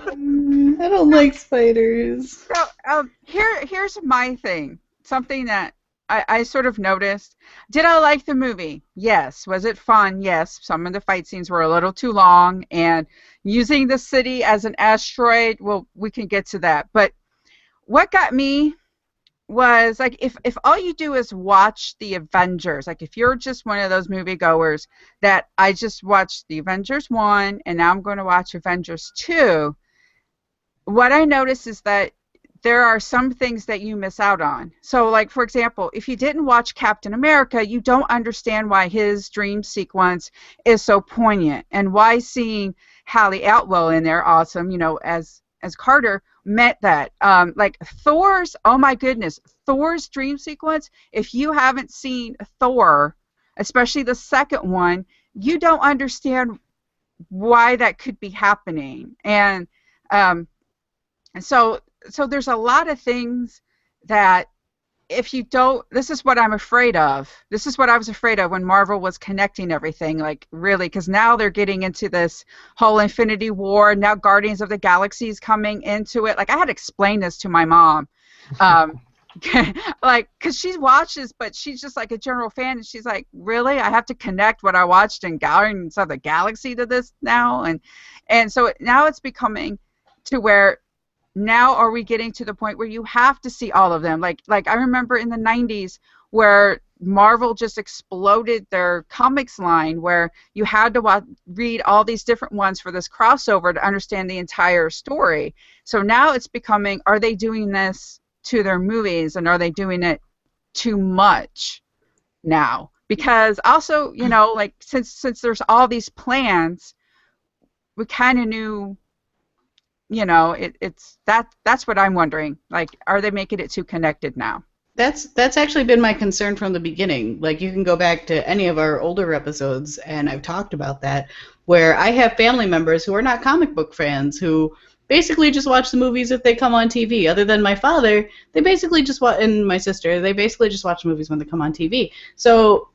don't like spiders. So, here's my thing. Something that I sort of noticed. Did I like the movie? Yes. Was it fun? Yes. Some of the fight scenes were a little too long, and using the city as an asteroid, well, we can get to that. But what got me was, like, if all you do is watch the Avengers, like if you're just one of those moviegoers that I just watched the Avengers 1 and now I'm going to watch Avengers 2, what I noticed is that there are some things that you miss out on. So, like, for example, if you didn't watch Captain America, you don't understand why his dream sequence is so poignant, and why seeing Hallie Atwell in there, awesome, you know, as Carter, meant that. Like Thor's, oh my goodness, Thor's dream sequence, if you haven't seen Thor, especially the second one, you don't understand why that could be happening. And so there's a lot of things that if you don't, this is what I'm afraid of. This is what I was afraid of when Marvel was connecting everything, like, really, because now they're getting into this whole Infinity War. Now Guardians of the Galaxy is coming into it. Like, I had to explain this to my mom. Like, because she watches, but she's just like a general fan, and she's like, really? I have to connect what I watched in Guardians of the Galaxy to this now? And so now it's becoming to where now are we getting to the point where you have to see all of them? Like I remember in the 90s where Marvel just exploded their comics line, where you had to read all these different ones for this crossover to understand the entire story. So now it's becoming, are they doing this to their movies, and are they doing it too much now? Because also, you know, like, since there's all these plans, we kind of knew, you know, that's what I'm wondering. Like, are they making it too connected now? That's actually been my concern from the beginning. Like, you can go back to any of our older episodes, and I've talked about that, where I have family members who are not comic book fans, who basically just watch the movies if they come on TV. Other than my father, they basically just watch, and my sister, they basically just watch movies when they come on TV. So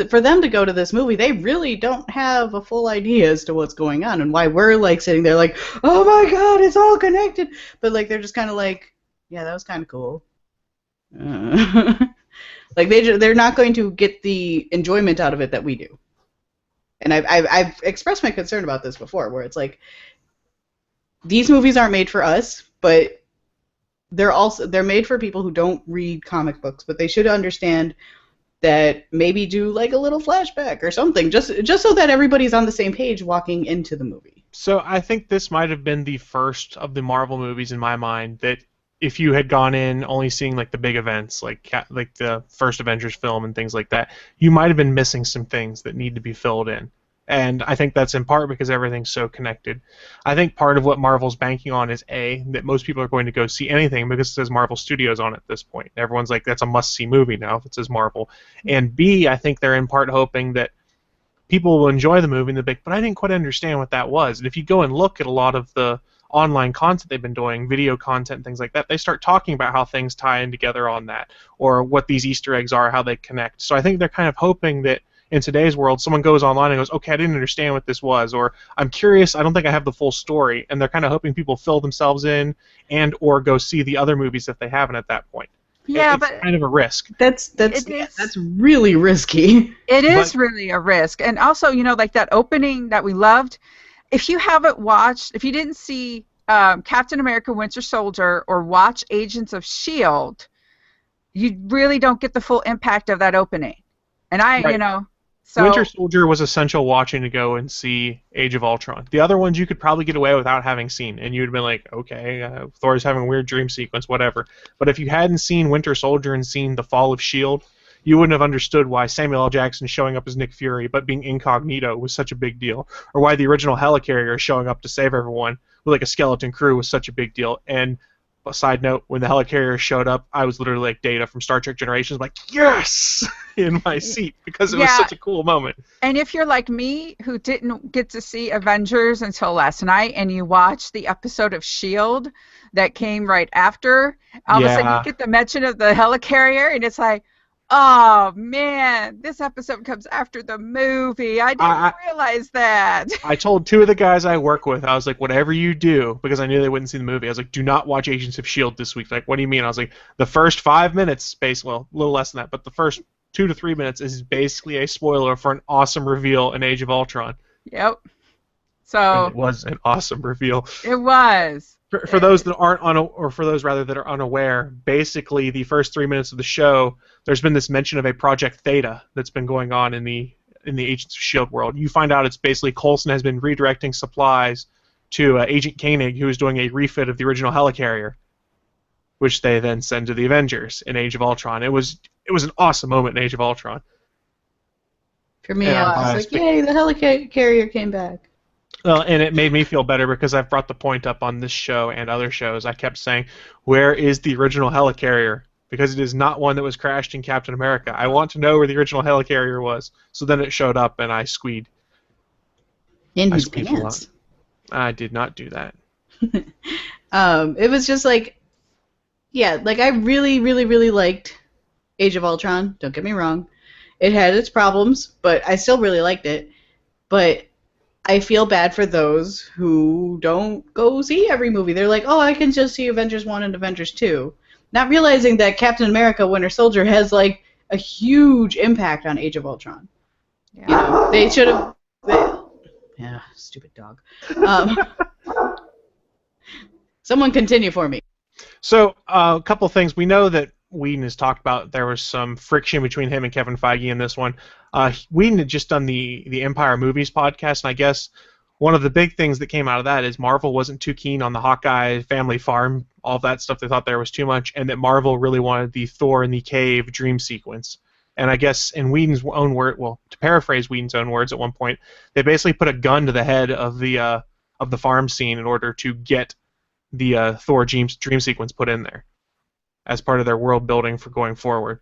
for them to go to this movie, they really don't have a full idea as to what's going on, and why we're, like, sitting there like, oh my god, it's all connected. But, like, they're just kind of like, yeah, that was kind of cool. Like, they're not going to get the enjoyment out of it that we do. And I've expressed my concern about this before, where it's like, these movies aren't made for us, but they're made for people who don't read comic books, but they should understand that maybe do, like, a little flashback or something, just so that everybody's on the same page walking into the movie. So I think this might have been the first of the Marvel movies in my mind that if you had gone in only seeing, like, the big events, like the first Avengers film and things like that, you might have been missing some things that need to be filled in. And I think that's in part because everything's so connected. I think part of what Marvel's banking on is, A, that most people are going to go see anything because it says Marvel Studios on it at this point. Everyone's like, that's a must-see movie now if it says Marvel. And B, I think they're in part hoping that people will enjoy the movie and they'll be like, but I didn't quite understand what that was. And if you go and look at a lot of the online content they've been doing, video content and things like that, they start talking about how things tie in together on that, or what these Easter eggs are, how they connect. So I think they're kind of hoping that in today's world, someone goes online and goes, okay, I didn't understand what this was, or I'm curious, I don't think I have the full story, and they're kind of hoping people fill themselves in and or go see the other movies if they haven't at that point. Yeah, it's kind of a risk. That's really risky. It is really a risk. And also, you know, like that opening that we loved, if you haven't watched, if you didn't see Captain America Winter Soldier or watch Agents of S.H.I.E.L.D., you really don't get the full impact of that opening. And you know, so Winter Soldier was essential watching to go and see Age of Ultron. The other ones you could probably get away without having seen, and you'd have been like, okay, Thor's having a weird dream sequence, whatever. But if you hadn't seen Winter Soldier and seen The Fall of S.H.I.E.L.D., you wouldn't have understood why Samuel L. Jackson showing up as Nick Fury but being incognito was such a big deal, or why the original helicarrier showing up to save everyone with, like, a skeleton crew was such a big deal. And side note, when the helicarrier showed up, I was literally like Data from Star Trek Generations, like, yes! In my seat, because it was such a cool moment. And if you're like me, who didn't get to see Avengers until last night, and you watch the episode of S.H.I.E.L.D. that came right after, all of a sudden you get the mention of the helicarrier, and it's like, oh, man, this episode comes after the movie. I didn't realize that. I told 2 of the guys I work with, I was like, whatever you do, because I knew they wouldn't see the movie, I was like, do not watch Agents of S.H.I.E.L.D. this week. Like, what do you mean? I was like, the first 5 minutes, well, a little less than that, but the first 2 to 3 minutes is basically a spoiler for an awesome reveal in Age of Ultron. Yep. So and it was an awesome reveal. It was. For those that aren't for those rather that are unaware, basically the first 3 minutes of the show, there's been this mention of a Project Theta that's been going on in the Agents of S.H.I.E.L.D. world. You find out it's basically Coulson has been redirecting supplies to Agent Koenig, who is doing a refit of the original helicarrier, which they then send to the Avengers in Age of Ultron. It was an awesome moment in Age of Ultron. For me, I was like, yay, the helicarrier came back. Well, and it made me feel better because I've brought the point up on this show and other shows. I kept saying, where is the original helicarrier? Because it is not one that was crashed in Captain America. I want to know where the original helicarrier was. So then it showed up, and I squeed. In his pants. I did not do that. It was just like, yeah, like I really, really, really liked Age of Ultron. Don't get me wrong. It had its problems, but I still really liked it. But I feel bad for those who don't go see every movie. They're like, oh, I can just see Avengers 1 and Avengers 2. Not realizing that Captain America Winter Soldier has, like, a huge impact on Age of Ultron. Yeah. You know, they should have... Yeah, stupid dog. Someone continue for me. So, a couple things. We know that Whedon has talked about there was some friction between him and Kevin Feige in this one. Whedon had just done the Empire Movies podcast, and I guess one of the big things that came out of that is Marvel wasn't too keen on the Hawkeye family farm, all that stuff. They thought there was too much, and that Marvel really wanted the Thor in the cave dream sequence. And I guess in Whedon's own word, well, to paraphrase Whedon's own words at one point, they basically put a gun to the head of the farm scene in order to get the Thor dream sequence put in there as part of their world building for going forward,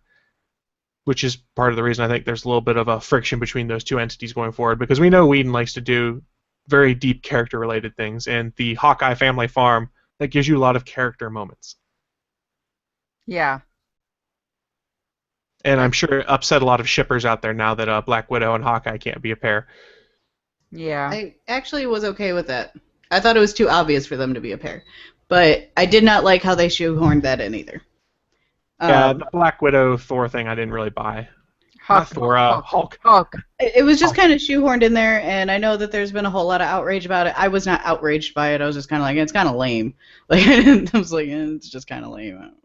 which is part of the reason I think there's a little bit of a friction between those two entities going forward, because we know Whedon likes to do very deep character-related things, and the Hawkeye family farm, that gives you a lot of character moments. Yeah. And I'm sure it upset a lot of shippers out there now that Black Widow and Hawkeye can't be a pair. Yeah. I actually was okay with that. I thought it was too obvious for them to be a pair. But I did not like how they shoehorned that in either. Yeah, the Black Widow Thor thing I didn't really buy. Hulk. Hulk. It was just kind of shoehorned in there, and I know that there's been a whole lot of outrage about it. I was not outraged by it. I was just kind of like, it's kind of lame. Like I was like, it's just kind of lame.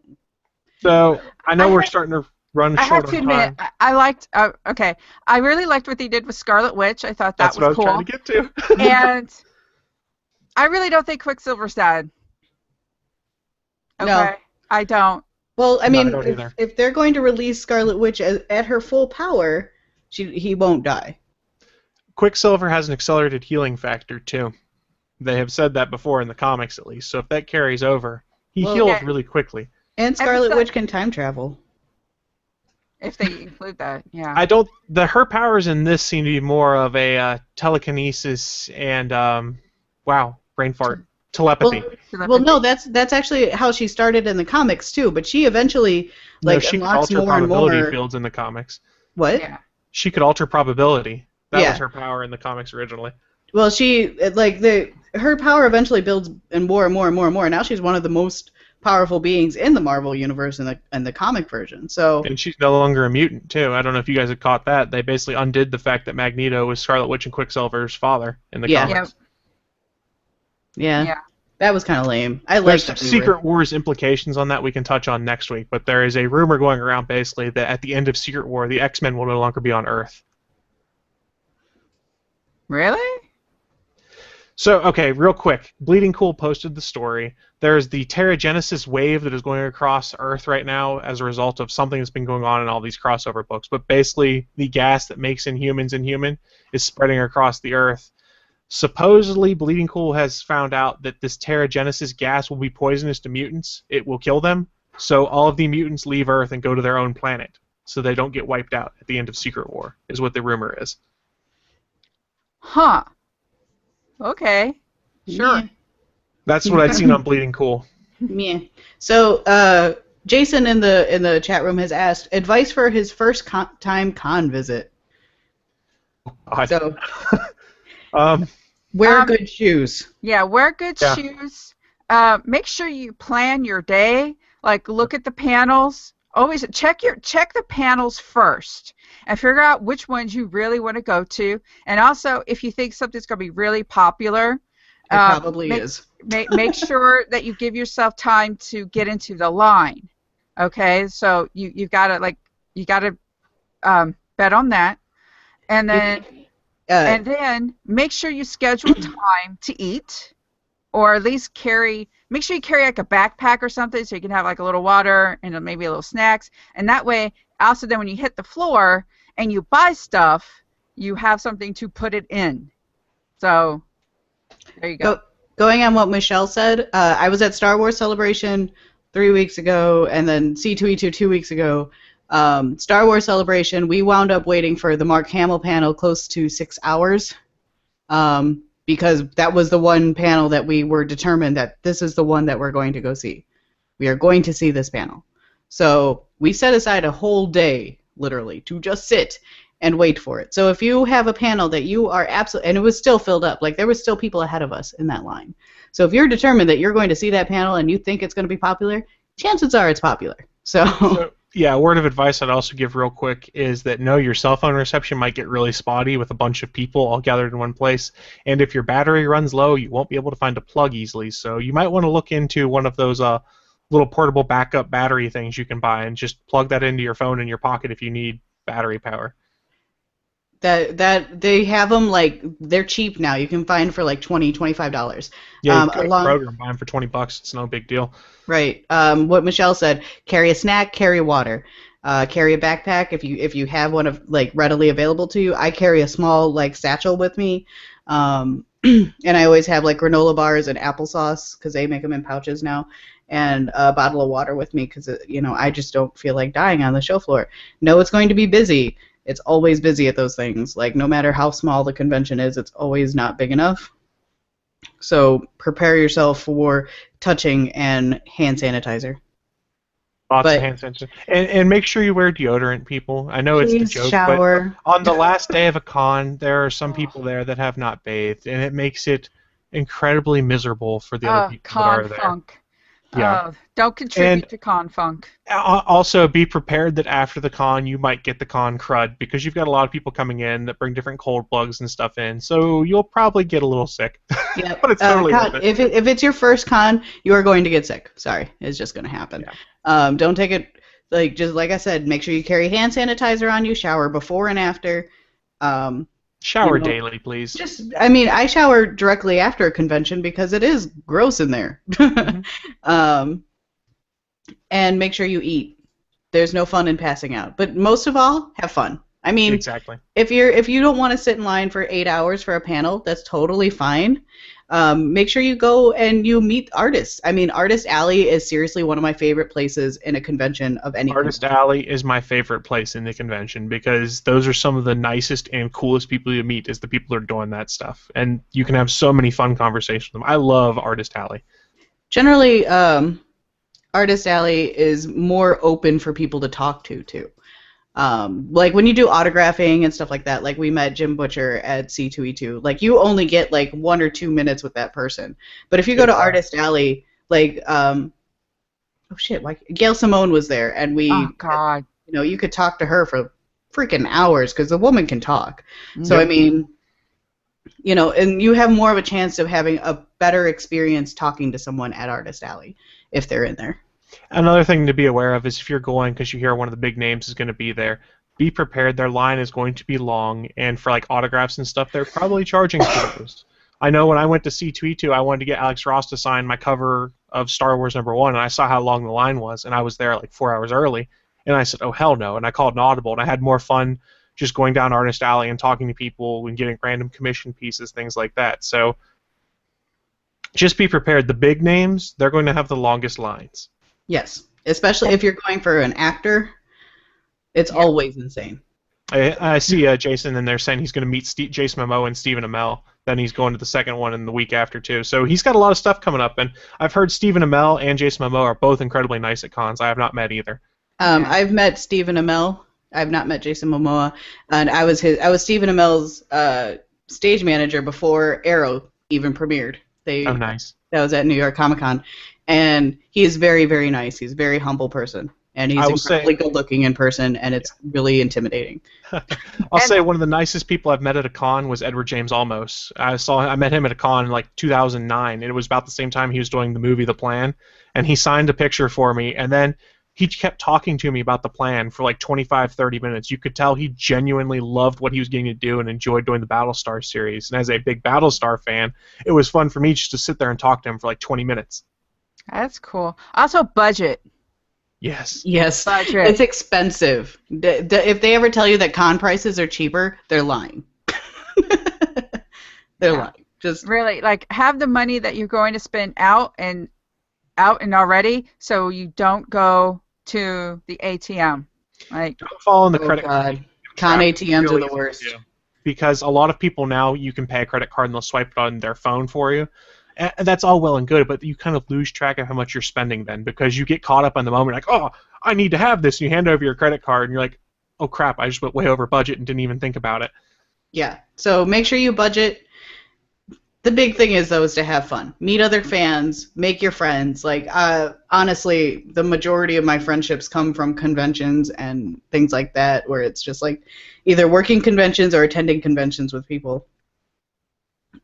So I know we're starting to run short on time. I have to admit, I liked. Okay, I really liked what they did with Scarlet Witch. I thought that was cool. That's what I was trying to get to. And I really don't think Quicksilver's dead. Okay, no, I don't. Well, I mean, if they're going to release Scarlet Witch at her full power, he won't die. Quicksilver has an accelerated healing factor, too. They have said that before in the comics, at least. So if that carries over, he heals really quickly. And Scarlet Witch can time travel. If they include that, yeah. Her powers in this seem to be more of a telekinesis and, brain fart. Telepathy. Well, no, that's actually how she started in the comics too. But she eventually unlocks more and more. Probability fields in the comics. What? Yeah. She could alter probability. That was her power in the comics originally. Well, her power eventually builds and more and more and more and more. Now she's one of the most powerful beings in the Marvel universe in the comic version. So. And she's no longer a mutant too. I don't know if you guys have caught that. They basically undid the fact that Magneto was Scarlet Witch and Quicksilver's father in the comics. Yeah, that was kind of lame. There's some Secret Wars implications on that we can touch on next week, but there is a rumor going around basically that at the end of Secret War, the X-Men will no longer be on Earth. Really? So, okay, real quick. Bleeding Cool posted the story. There's the Terrigenesis wave that is going across Earth right now as a result of something that's been going on in all these crossover books, but basically the gas that makes Inhumans inhuman is spreading across the Earth. Supposedly, Bleeding Cool has found out that this Terrigenesis gas will be poisonous to mutants. It will kill them. So all of the mutants leave Earth and go to their own planet, so they don't get wiped out at the end of Secret War, is what the rumor is. Huh. Okay. Sure. Yeah. That's what I'd seen on Bleeding Cool. Yeah. So, Jason in the chat room has asked advice for his first time con visit. So, wear good shoes. Yeah, wear good shoes. Make sure you plan your day. Like, look at the panels. Always check the panels first and figure out which ones you really want to go to. And also, if you think something's going to be really popular, it probably is. Make sure that you give yourself time to get into the line. Okay, so you gotta bet on that, and then make sure you schedule time to eat, or at least make sure you carry like a backpack or something so you can have like a little water and maybe a little snacks, and that way also then when you hit the floor and you buy stuff, you have something to put it in. So there you go. Going on what Michelle said, I was at Star Wars Celebration 3 weeks ago, and then C2E2 2 weeks ago. Star Wars Celebration, we wound up waiting for the Mark Hamill panel close to 6 hours, because that was the one panel that we were determined that this is the one that we're going to go see. We are going to see this panel. So we set aside a whole day, literally, to just sit and wait for it. So if you have a panel that you are absolutely, and it was still filled up, like there was still people ahead of us in that line. So if you're determined that you're going to see that panel and you think it's going to be popular, chances are it's popular. So yeah, a word of advice I'd also give real quick is that your cell phone reception might get really spotty with a bunch of people all gathered in one place, and if your battery runs low, you won't be able to find a plug easily. So you might want to look into one of those little portable backup battery things you can buy and just plug that into your phone in your pocket if you need battery power. That they have them, like, they're cheap now. You can find for like $25. Yeah, you can program, buy them for $20. It's no big deal. Right. What Michelle said: carry a snack, carry water, carry a backpack if you have one of like readily available to you. I carry a small like satchel with me, and I always have like granola bars and applesauce because they make them in pouches now, and a bottle of water with me because I just don't feel like dying on the show floor. No, it's going to be busy. It's always busy at those things. Like, no matter how small the convention is, it's always not big enough. So prepare yourself for touching and hand sanitizer. Lots of hand sanitizer. And make sure you wear deodorant, people. I know it's the joke, shower. But on the last day of a con, there are some people there that have not bathed, and it makes it incredibly miserable for the other people that are there. Funk. Yeah. Don't contribute to con funk. Also, be prepared that after the con, you might get the con crud because you've got a lot of people coming in that bring different cold plugs and stuff in, so you'll probably get a little sick. Yeah, but it's totally worth it. If it's your first con, you are going to get sick. Sorry, it's just going to happen. Yeah. Don't take it just like I said. Make sure you carry hand sanitizer on you. Shower before and after. Shower daily, please. I shower directly after a convention because it is gross in there. Mm-hmm. And make sure you eat. There's no fun in passing out. But most of all, have fun. I mean, exactly. If you don't want to sit in line for 8 hours for a panel, that's totally fine. Make sure you go and you meet artists. I mean, Artist Alley is seriously one of my favorite places in a convention of any Artist Alley is my favorite place in the convention because those are some of the nicest and coolest people you meet is the people who are doing that stuff. And you can have so many fun conversations with them. I love Artist Alley. Generally, Artist Alley is more open for people to talk to, too. Like when you do autographing and stuff like that, like we met Jim Butcher at C2E2, like you only get like 1 or 2 minutes with that person. But if you go to Artist Alley, like, Gail Simone was there, and you could talk to her for freaking hours because the woman can talk. Mm-hmm. So, I mean, and you have more of a chance of having a better experience talking to someone at Artist Alley if they're in there. Another thing to be aware of is if you're going because you hear one of the big names is going to be there, be prepared. Their line is going to be long, and for like autographs and stuff, they're probably charging for those. I know when I went to C2E2, I wanted to get Alex Ross to sign my cover of Star Wars #1, and I saw how long the line was, and I was there like 4 hours early, and I said, oh, hell no, and I called an audible, and I had more fun just going down Artist Alley and talking to people and getting random commission pieces, things like that. So just be prepared. The big names, they're going to have the longest lines. Yes, especially if you're going for an actor, it's always insane. I see Jason in there saying he's going to meet Jason Momoa and Stephen Amell. Then he's going to the second one in the week after, too. So he's got a lot of stuff coming up. And I've heard Stephen Amell and Jason Momoa are both incredibly nice at cons. I have not met either. I've met Stephen Amell. I've not met Jason Momoa. And I was Stephen Amell's stage manager before Arrow even premiered. Oh, nice. That was at New York Comic Con. And he is very, very nice. He's a very humble person. And he's incredibly good looking in person, and it's really intimidating. I'll say one of the nicest people I've met at a con was Edward James Olmos. I met him at a con in like 2009, and it was about the same time he was doing the movie The Plan, and he signed a picture for me, and then he kept talking to me about the plan for like 25, 30 minutes. You could tell he genuinely loved what he was getting to do and enjoyed doing the Battlestar series. And as a big Battlestar fan, it was fun for me just to sit there and talk to him for like 20 minutes. That's cool. Also, budget. Yes. Budget. It's expensive. If they ever tell you that con prices are cheaper, they're lying. They're lying. Just really, like, have the money that you're going to spend out and already, so you don't go to the ATM. Like, don't fall in the credit card. Con ATMs are the worst. Because a lot of people now, you can pay a credit card and they'll swipe it on their phone for you. And that's all well and good, but you kind of lose track of how much you're spending then, because you get caught up in the moment, like, oh, I need to have this, and you hand over your credit card, and you're like, oh crap, I just went way over budget and didn't even think about it. Yeah, so make sure you budget. The big thing is, though, is to have fun. Meet other fans, make your friends. Like, honestly, the majority of my friendships come from conventions and things like that, where it's just like either working conventions or attending conventions with people.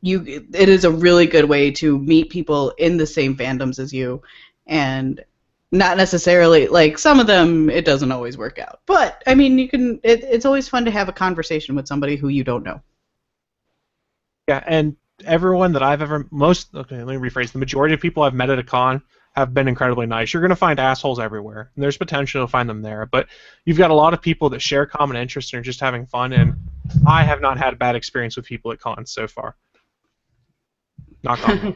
It is a really good way to meet people in the same fandoms as you, and not necessarily, like, some of them it doesn't always work out, but I mean, it's always fun to have a conversation with somebody who you don't know. Yeah, and everyone that I've ever let me rephrase, the majority of people I've met at a con have been incredibly nice. You're going to find assholes everywhere, and there's potential to find them there, but you've got a lot of people that share common interests and are just having fun, and I have not had a bad experience with people at cons so far. Knock on.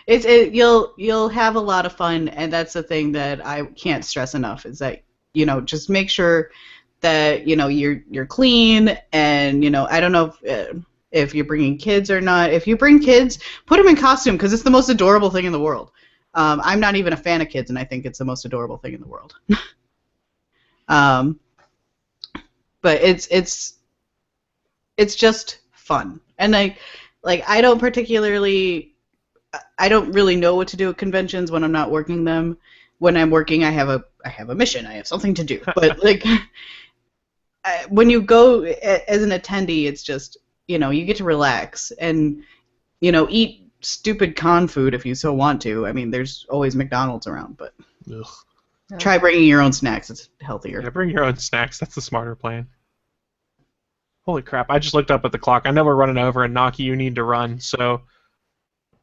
You'll have a lot of fun, and that's the thing that I can't stress enough, is that, just make sure that, you're clean, and, I don't know if you're bringing kids or not. If you bring kids, put them in costume, because it's the most adorable thing in the world. I'm not even a fan of kids, and I think it's the most adorable thing in the world. But it's just fun, and I don't really know what to do at conventions when I'm not working them. When I'm working, I have a mission. I have something to do. But when you go as an attendee, it's just, you get to relax and, eat stupid con food if you so want to. I mean, there's always McDonald's around, but try bringing your own snacks. It's healthier. Yeah, bring your own snacks. That's the smarter plan. Holy crap, I just looked up at the clock. I know we're running over, and Naki, you need to run, so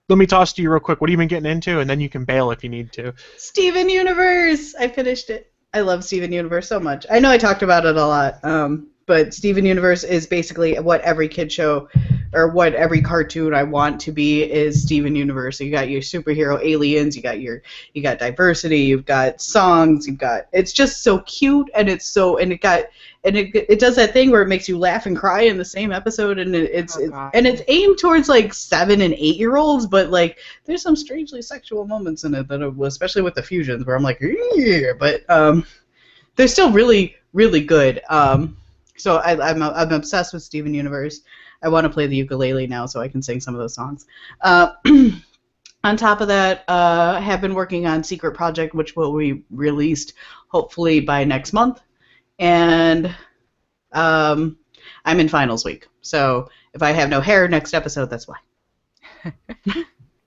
let me toss to you real quick. What have you been getting into, and then you can bail if you need to. Steven Universe! I finished it. I love Steven Universe so much. I know I talked about it a lot, but Steven Universe is basically what every kid show, or what every cartoon I want to be is Steven Universe. You got your superhero aliens, you got diversity, you've got songs, it's just so cute, and it does that thing where it makes you laugh and cry in the same episode, and it's aimed towards like 7 and 8-year-olds, but like there's some strangely sexual moments in it that especially with the fusions where I'm like, yeah, but they're still really, really good. So I'm obsessed with Steven Universe. I want to play the ukulele now so I can sing some of those songs. On top of that, I have been working on Secret Project, which will be released hopefully by next month. And I'm in finals week. So if I have no hair next episode, that's why.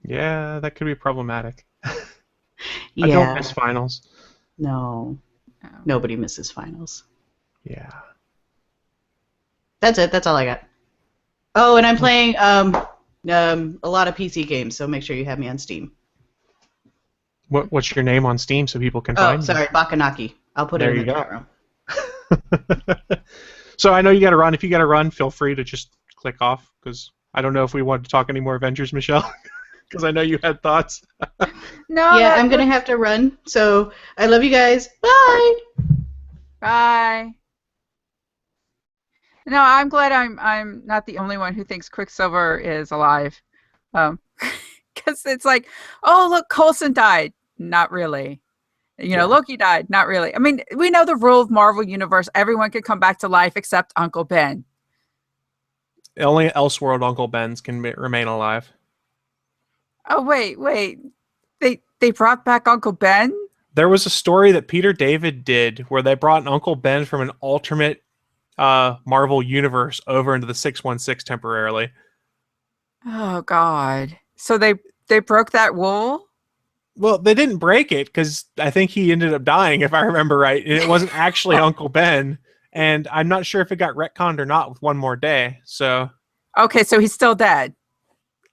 Yeah, that could be problematic. Yeah. I don't miss finals. No. Nobody misses finals. Yeah. That's it. That's all I got. Oh, and I'm playing a lot of PC games, so make sure you have me on Steam. What's your name on Steam so people can find you? Oh, sorry, Bakanaki. I'll put it in the chat room. So I know you got to run. If you got to run, feel free to just click off, because I don't know if we want to talk any more Avengers, Michelle, because I know you had thoughts. No. Yeah, I'm gonna have to run. So I love you guys. Bye. Bye. No, I'm glad I'm not the only one who thinks Quicksilver is alive. Because it's like, oh, look, Coulson died. Not really. Loki died. Not really. I mean, we know the rule of Marvel Universe. Everyone can come back to life except Uncle Ben. Only Elseworld Uncle Ben's can remain alive. Oh, wait. They brought back Uncle Ben? There was a story that Peter David did where they brought an Uncle Ben from an alternate Marvel universe over into the 616 temporarily. Oh, God. So they broke that rule? Well, they didn't break it because I think he ended up dying, if I remember right. And it wasn't actually Uncle Ben. And I'm not sure if it got retconned or not with One More Day. So, okay, so he's still dead.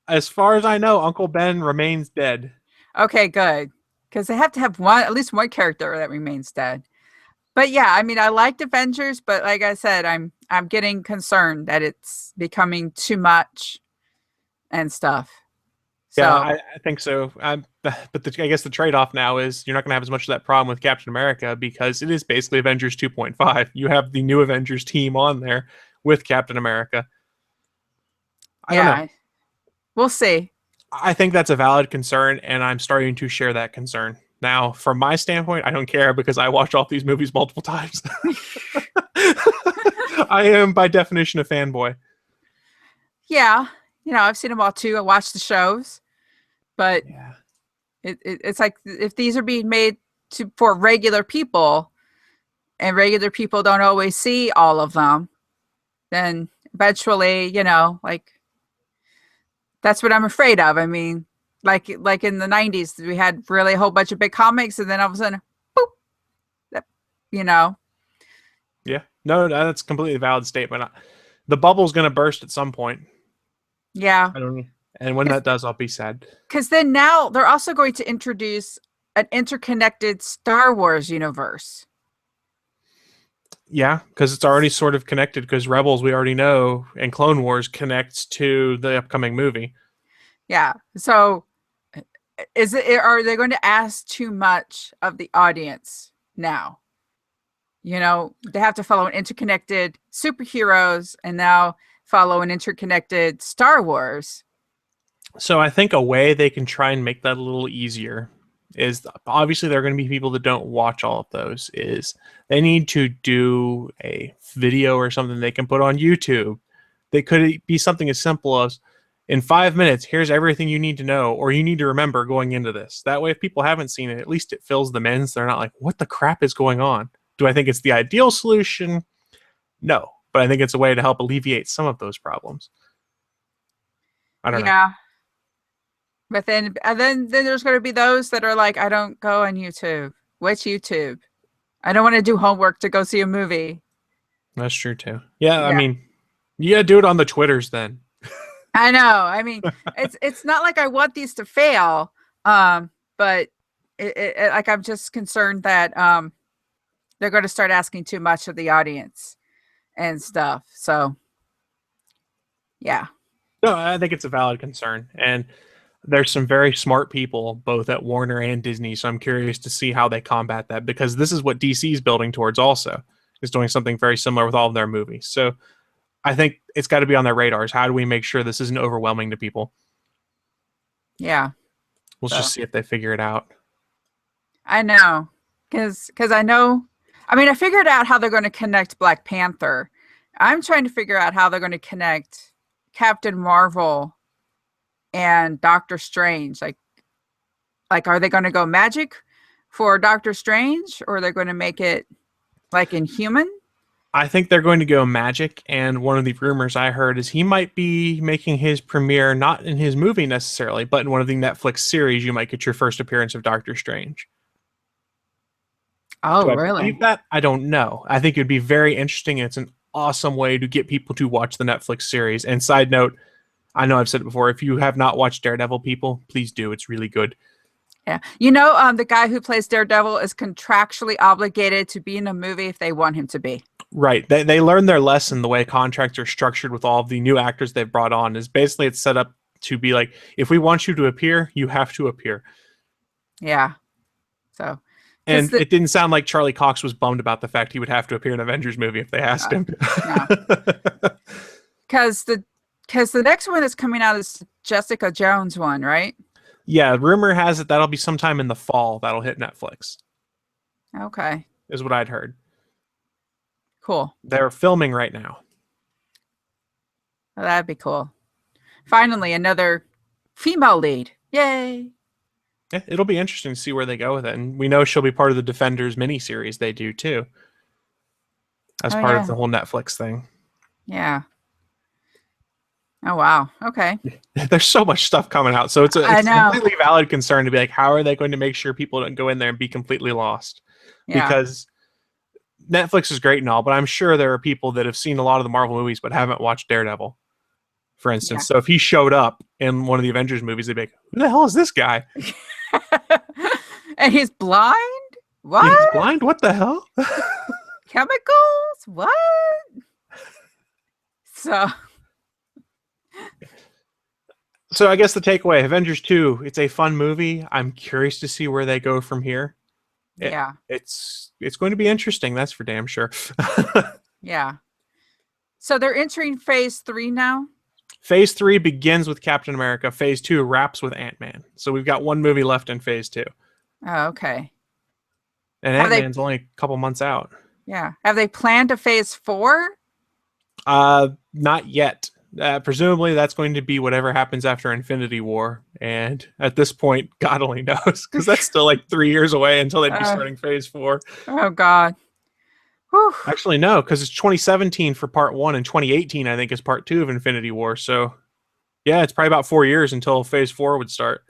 As far as I know, Uncle Ben remains dead. Okay, good. Because they have to have at least one character that remains dead. But yeah, I mean, I liked Avengers, but like I said, I'm getting concerned that it's becoming too much and stuff. So, yeah, I think so. But I guess the trade-off now is you're not going to have as much of that problem with Captain America because it is basically Avengers 2.5. You have the new Avengers team on there with Captain America. I don't know. We'll see. I think that's a valid concern, and I'm starting to share that concern. Now, from my standpoint, I don't care because I watch all these movies multiple times. I am, by definition, a fanboy. Yeah. I've seen them all too. I watch the shows. But yeah. It's like if these are being made for regular people and regular people don't always see all of them, then eventually, like that's what I'm afraid of. I mean, like in the 90s, we had really a whole bunch of big comics and then all of a sudden, boop, Yeah, no, that's a completely valid statement. The bubble's going to burst at some point. Yeah. I don't know. And when that does, I'll be sad. Because then now they're also going to introduce an interconnected Star Wars universe. Yeah, because it's already sort of connected because Rebels, we already know, and Clone Wars connects to the upcoming movie. Yeah. So are they going to ask too much of the audience now? They have to follow an interconnected superheroes and now follow an interconnected Star Wars. So I think a way they can try and make that a little easier is obviously there are going to be people that don't watch all of those is they need to do a video or something they can put on YouTube. They could be something as simple as in 5 minutes, here's everything you need to know or you need to remember going into this. That way, if people haven't seen it, at least it fills them in. So they're not like, what the crap is going on? Do I think it's the ideal solution? No, but I think it's a way to help alleviate some of those problems. I don't know. Yeah. But then there's going to be those that are like, I don't go on YouTube. What's YouTube? I don't want to do homework to go see a movie. That's true too. Yeah. I mean, you gotta do it on the Twitters then. I know. I mean, it's not like I want these to fail, but like I'm just concerned that they're going to start asking too much of the audience and stuff. So, yeah. No, I think it's a valid concern, and there's some very smart people both at Warner and Disney. So I'm curious to see how they combat that because this is what DC is building towards. Also, is doing something very similar with all of their movies. So I think it's got to be on their radars. How do we make sure this isn't overwhelming to people? Yeah. We'll just see if they figure it out. I know. Because I know. I mean, I figured out how they're going to connect Black Panther. I'm trying to figure out how they're going to connect Captain Marvel and Doctor Strange. Like are they going to go magic for Doctor Strange or are they going to make it like Inhuman? I think they're going to go magic, and one of the rumors I heard is he might be making his premiere not in his movie necessarily, but in one of the Netflix series. You might get your first appearance of Doctor Strange. Oh, Do I really? believe that? I don't know. I think it'd be very interesting. And it's an awesome way to get people to watch the Netflix series. And side note, I know I've said it before. If you have not watched Daredevil, people, please do. It's really good. Yeah. The guy who plays Daredevil is contractually obligated to be in a movie if they want him to be. Right. They learned their lesson. The way contracts are structured with all of the new actors they've brought on is basically it's set up to be like, if we want you to appear, you have to appear. Yeah. So. And it didn't sound like Charlie Cox was bummed about the fact he would have to appear in an Avengers movie if they asked him. No. Because the next one that's coming out is Jessica Jones one, right? Yeah, rumor has it that'll be sometime in the fall that'll hit Netflix. Okay. Is what I'd heard. Cool. They're filming right now. Well, that'd be cool. Finally, another female lead. Yay. Yeah, it'll be interesting to see where they go with it. And we know she'll be part of the Defenders miniseries they do too. As part of the whole Netflix thing. Yeah. Oh, wow. Okay. There's so much stuff coming out. So it's a completely valid concern to be like, how are they going to make sure people don't go in there and be completely lost? Yeah. Because Netflix is great and all, but I'm sure there are people that have seen a lot of the Marvel movies but haven't watched Daredevil, for instance. Yeah. So if he showed up in one of the Avengers movies, they'd be like, who the hell is this guy? And he's blind? What? He's blind? What the hell? Chemicals? What? So I guess the takeaway, Avengers 2, it's a fun movie. I'm curious to see where they go from here. It's going to be interesting, that's for damn sure. Yeah. So they're entering phase 3 now? Phase 3 begins with Captain America. Phase 2 wraps with Ant-Man. So we've got one movie left in phase 2. Oh, okay. And Ant-Man's only a couple months out. Yeah. Have they planned a phase 4? Not yet. Presumably that's going to be whatever happens after Infinity War. And at this point, God only knows, because that's still like 3 years away until they'd be starting phase 4. Oh, God. Whew. Actually, no, because it's 2017 for part 1 and 2018, I think, is part 2 of Infinity War. So, yeah, it's probably about 4 years until phase 4 would start.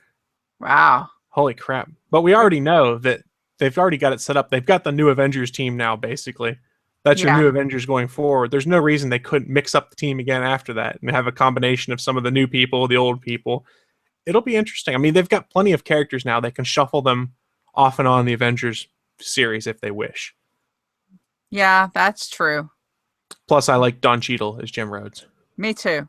Wow. Holy crap. But we already know that they've already got it set up. They've got the new Avengers team now, basically. That's your new Avengers going forward. There's no reason they couldn't mix up the team again after that and have a combination of some of the new people, the old people. It'll be interesting. I mean, they've got plenty of characters now. They can shuffle them off and on the Avengers series if they wish. Yeah, that's true. Plus, I like Don Cheadle as Jim Rhodes. Me too.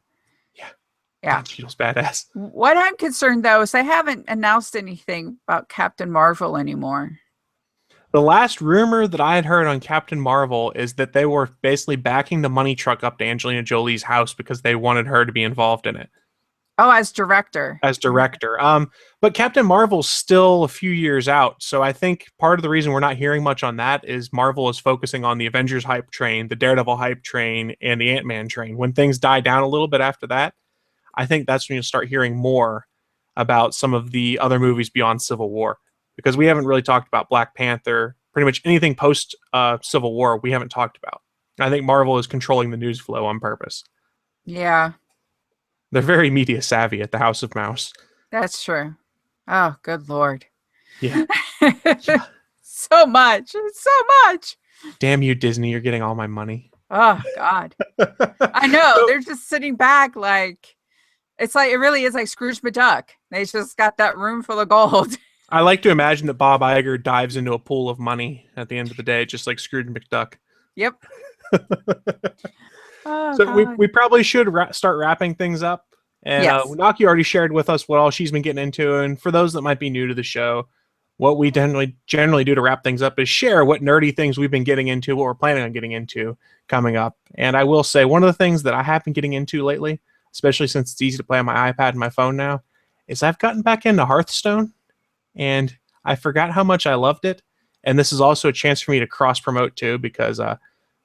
Yeah. Don Cheadle's badass. What I'm concerned, though, is they haven't announced anything about Captain Marvel anymore. The last rumor that I had heard on Captain Marvel is that they were basically backing the money truck up to Angelina Jolie's house because they wanted her to be involved in it. Oh, as director. As director. But Captain Marvel's still a few years out, so I think part of the reason we're not hearing much on that is Marvel is focusing on the Avengers hype train, the Daredevil hype train, and the Ant-Man train. When things die down a little bit after that, I think that's when you'll start hearing more about some of the other movies beyond Civil War. Because we haven't really talked about Black Panther. Pretty much anything post Civil War we haven't talked about. I think Marvel is controlling the news flow on purpose. Yeah. They're very media savvy at the House of Mouse. That's true. Oh, good Lord. Yeah. So much. Damn you, Disney. You're getting all my money. Oh, God. I know. They're just sitting back like, it's like, it really is like Scrooge McDuck. They just got that room full of gold. I like to imagine that Bob Iger dives into a pool of money at the end of the day, just like Scrooge McDuck. Yep. So we probably should start wrapping things up. And Naki already shared with us what all she's been getting into. And for those that might be new to the show, what we generally do to wrap things up is share what nerdy things we've been getting into, what we're planning on getting into coming up. And I will say one of the things that I have been getting into lately, especially since it's easy to play on my iPad and my phone now, is I've gotten back into Hearthstone. And I forgot how much I loved it. And this is also a chance for me to cross-promote too, because on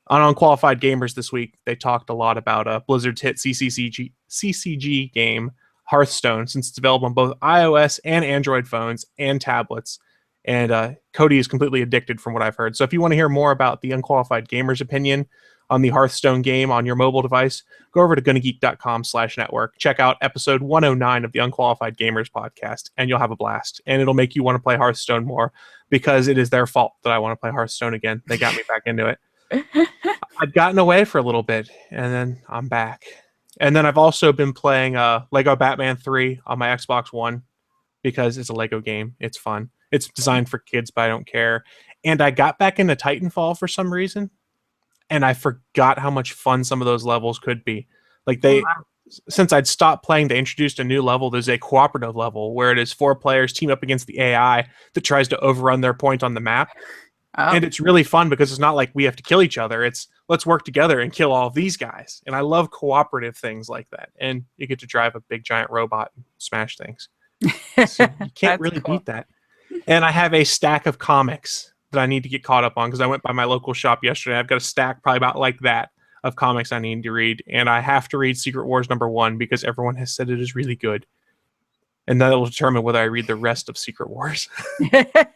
Unqualified Gamers this week, they talked a lot about Blizzard's hit CCG game, Hearthstone, since it's available on both iOS and Android phones and tablets. And Cody is completely addicted from what I've heard. So if you want to hear more about the Unqualified Gamers' opinion on the Hearthstone game on your mobile device, go over to GonnaGeek.com/network. Check out episode 109 of the Unqualified Gamers podcast, and you'll have a blast. And it'll make you want to play Hearthstone more, because it is their fault that I want to play Hearthstone again. They got me back into it. I'd gotten away for a little bit, and then I'm back. And then I've also been playing Lego Batman 3 on my Xbox One. because it's a Lego game. It's fun. It's designed for kids, but I don't care. And I got back into Titanfall for some reason, and I forgot how much fun some of those levels could be. Like since I'd stopped playing, they introduced a new level. There's a cooperative level where it is 4 players team up against the AI that tries to overrun their point on the map. And it's really fun because it's not like we have to kill each other. It's let's work together and kill all of these guys. And I love cooperative things like that. And you get to drive a big giant robot and smash things. So you can't really beat that. And I have a stack of comics that I need to get caught up on because I went by my local shop yesterday. I've got a stack probably about like that of comics I need to read. And I have to read Secret Wars #1 because everyone has said it is really good. And that will determine whether I read the rest of Secret Wars. I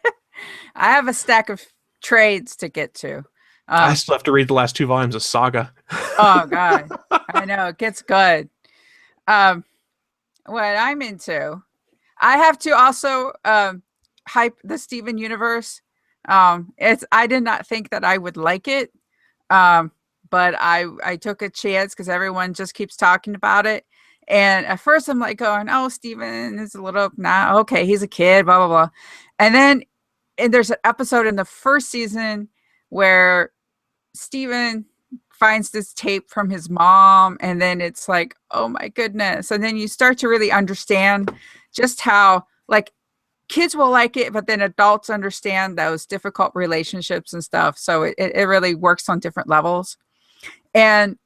have a stack of trades to get to. I still have to read the last 2 volumes of Saga. Oh God, I know it gets good. What I'm into, I have to also hype the Steven universe. I did not think that I would like it, but I took a chance because everyone just keeps talking about it. And at first I'm like going, oh, Steven is a little okay, he's a kid, blah blah blah, and there's an episode in the first season where Steven finds this tape from his mom, and then it's like, oh my goodness. And then you start to really understand just how like kids will like it, but then adults understand those difficult relationships and stuff. So it really works on different levels. And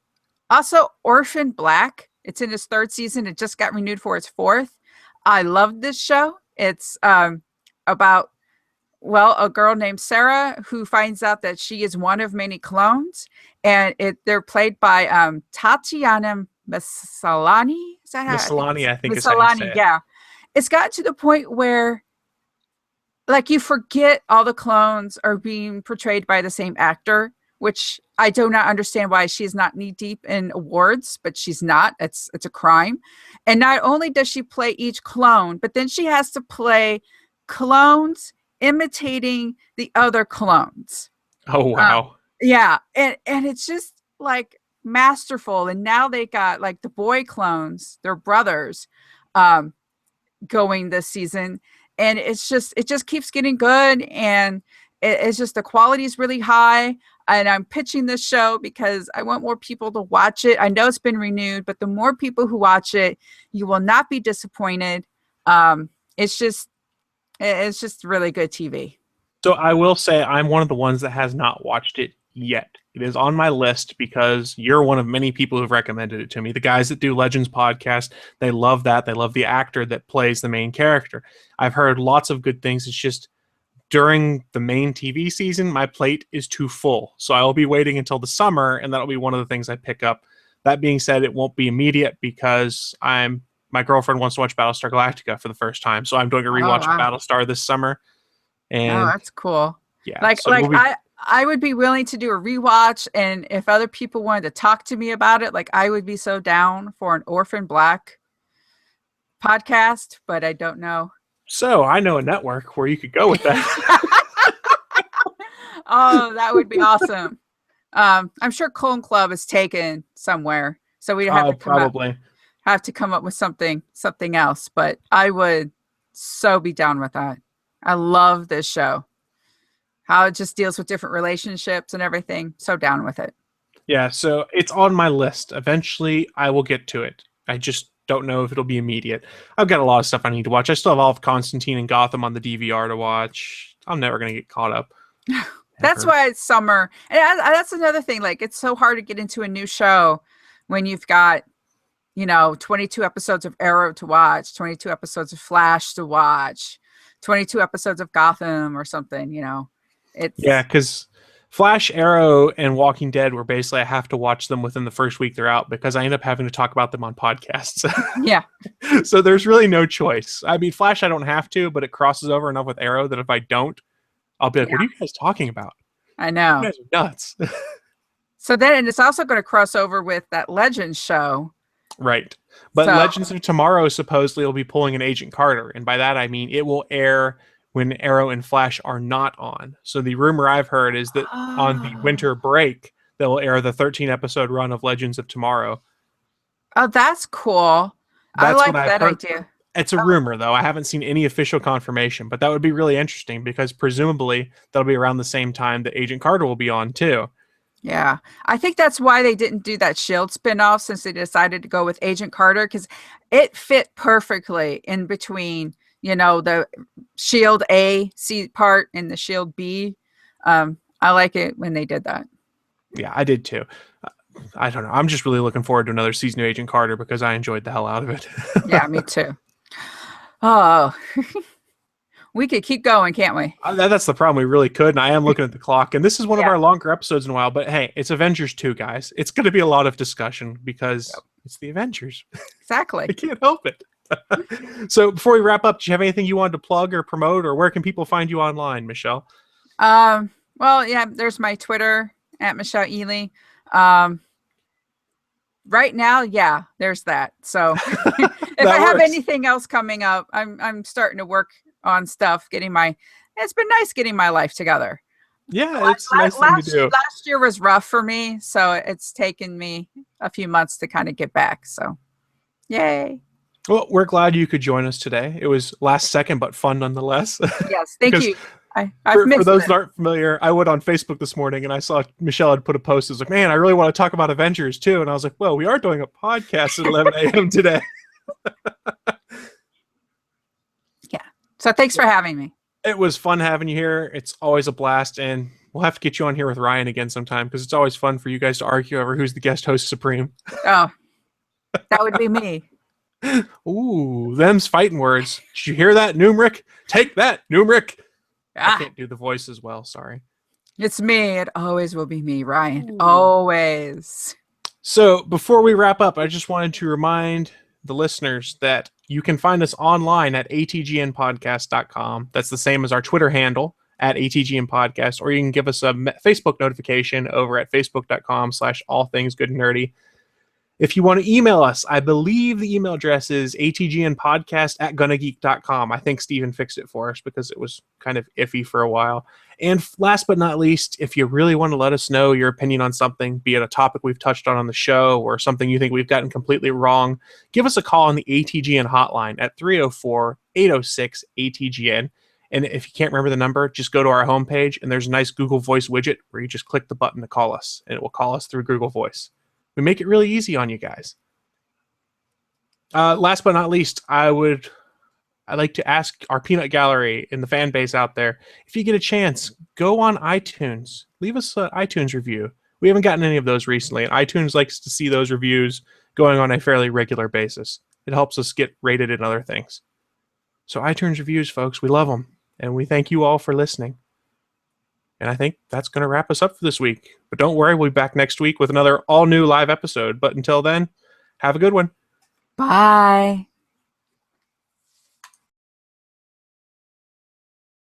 also Orphan Black, it's in its 3rd season. It just got renewed for its 4th. I love this show. It's about a girl named Sarah who finds out that she is one of many clones, and they're played by Tatiana Maslany. Is that how? Maslany, I think Maslany, is how you say it. yeah. It's got to the point where, like, you forget all the clones are being portrayed by the same actor, which I do not understand why she's not knee deep in awards, but she's not. It's a crime. And not only does she play each clone, but then she has to play clones imitating the other clones. Oh wow. Yeah, and it's just like masterful. And now they got like the boy clones, their brothers, going this season, and it just keeps getting good, and it's just the quality is really high. And I'm pitching this show because I want more people to watch it. I know it's been renewed, but the more people who watch it, you will not be disappointed. It's just really good TV. So I will say I'm one of the ones that has not watched it yet. It is on my list because you're one of many people who've recommended it to me. The guys that do Legends podcast, they love that. They love the actor that plays the main character. I've heard lots of good things. It's just during the main TV season, my plate is too full. So I will be waiting until the summer, and that'll be one of the things I pick up. That being said, it won't be immediate because my girlfriend wants to watch Battlestar Galactica for the first time. So I'm doing a rewatch of Battlestar this summer. And that's cool. Yeah. I would be willing to do a rewatch, and if other people wanted to talk to me about it, like I would be so down for an Orphan Black podcast, but I don't know. So I know a network where you could go with that. Oh, that would be awesome. I'm sure Clone Club is taken somewhere, so we'd have to come up with something else. But I would so be down with that. I love this show. How it just deals with different relationships and everything. So down with it. Yeah, so it's on my list. Eventually, I will get to it. I just don't know if it'll be immediate. I've got a lot of stuff I need to watch. I still have all of Constantine and Gotham on the DVR to watch. I'm never going to get caught up. That's why it's summer. And that's another thing. Like, it's so hard to get into a new show when you've got, 22 episodes of Arrow to watch, 22 episodes of Flash to watch, 22 episodes of Gotham or something, Yeah, because Flash, Arrow, and Walking Dead were basically I have to watch them within the first week they're out because I end up having to talk about them on podcasts. Yeah. So there's really no choice. I mean, Flash I don't have to, but it crosses over enough with Arrow that if I don't, I'll be like, what are you guys talking about? I know. You guys are nuts. So then it's also going to cross over with that Legends show. Right. But Legends of Tomorrow supposedly will be pulling an Agent Carter. And by that, I mean it will air when Arrow and Flash are not on. So the rumor I've heard is that on the winter break, they'll air the 13-episode run of Legends of Tomorrow. Oh, that's cool. I like that idea. It's a rumor, though. I haven't seen any official confirmation, but that would be really interesting because presumably that'll be around the same time that Agent Carter will be on, too. Yeah, I think that's why they didn't do that Shield spinoff, since they decided to go with Agent Carter, because it fit perfectly in between, the Shield A part and the Shield B. I like it when they did that. Yeah, I did too. I don't know. I'm just really looking forward to another season of Agent Carter because I enjoyed the hell out of it. Yeah, me too. Oh, we could keep going, can't we? That's the problem. We really could. And I am looking at the clock. And this is one of our longer episodes in a while. But hey, it's Avengers 2, guys. It's going to be a lot of discussion because it's the Avengers. Exactly. I can't help it. So before we wrap up, do you have anything you wanted to plug or promote, or where can people find you online, Michelle? Well, yeah, there's my Twitter at Michelle Ealey. Right now, yeah, there's that. So if I have anything else coming up, I'm starting to work on stuff, it's been nice getting my life together. Yeah, it's a nice thing to do. Last year was rough for me, so it's taken me a few months to kind of get back. So, yay. Well, we're glad you could join us today. It was last second, but fun nonetheless. Yes, thank you. For those that aren't familiar, I went on Facebook this morning and I saw Michelle had put a post. It was like, man, I really want to talk about Avengers too. And I was like, well, we are doing a podcast at 11 a.m. today. Yeah. So thanks for having me. It was fun having you here. It's always a blast. And we'll have to get you on here with Ryan again sometime because it's always fun for you guys to argue over who's the guest host supreme. Oh, that would be me. Ooh, them's fighting words. Did you hear that, Numeric? Take that, Numeric. I can't do the voice as well, sorry. It's me. It always will be me, Ryan. Ooh. Always. So before we wrap up, I just wanted to remind the listeners that you can find us online at atgnpodcast.com. That's the same as our Twitter handle at atgnpodcast, or you can give us a Facebook notification over at facebook.com/allthingsgoodnerdy. If you want to email us, I believe the email address is atgnpodcast@gonnageek.com. I think Steven fixed it for us because it was kind of iffy for a while. And last but not least, if you really want to let us know your opinion on something, be it a topic we've touched on the show or something you think we've gotten completely wrong, give us a call on the ATGN hotline at 304-806-ATGN. And if you can't remember the number, just go to our homepage and there's a nice Google Voice widget where you just click the button to call us and it will call us through Google Voice. We make it really easy on you guys. Last but not least, I'd like to ask our peanut gallery and the fan base out there, if you get a chance, go on iTunes. Leave us an iTunes review. We haven't gotten any of those recently, and iTunes likes to see those reviews going on a fairly regular basis. It helps us get rated in other things. So iTunes reviews, folks, we love them, and we thank you all for listening. And I think that's going to wrap us up for this week. But don't worry, we'll be back next week with another all-new live episode. But until then, have a good one. Bye.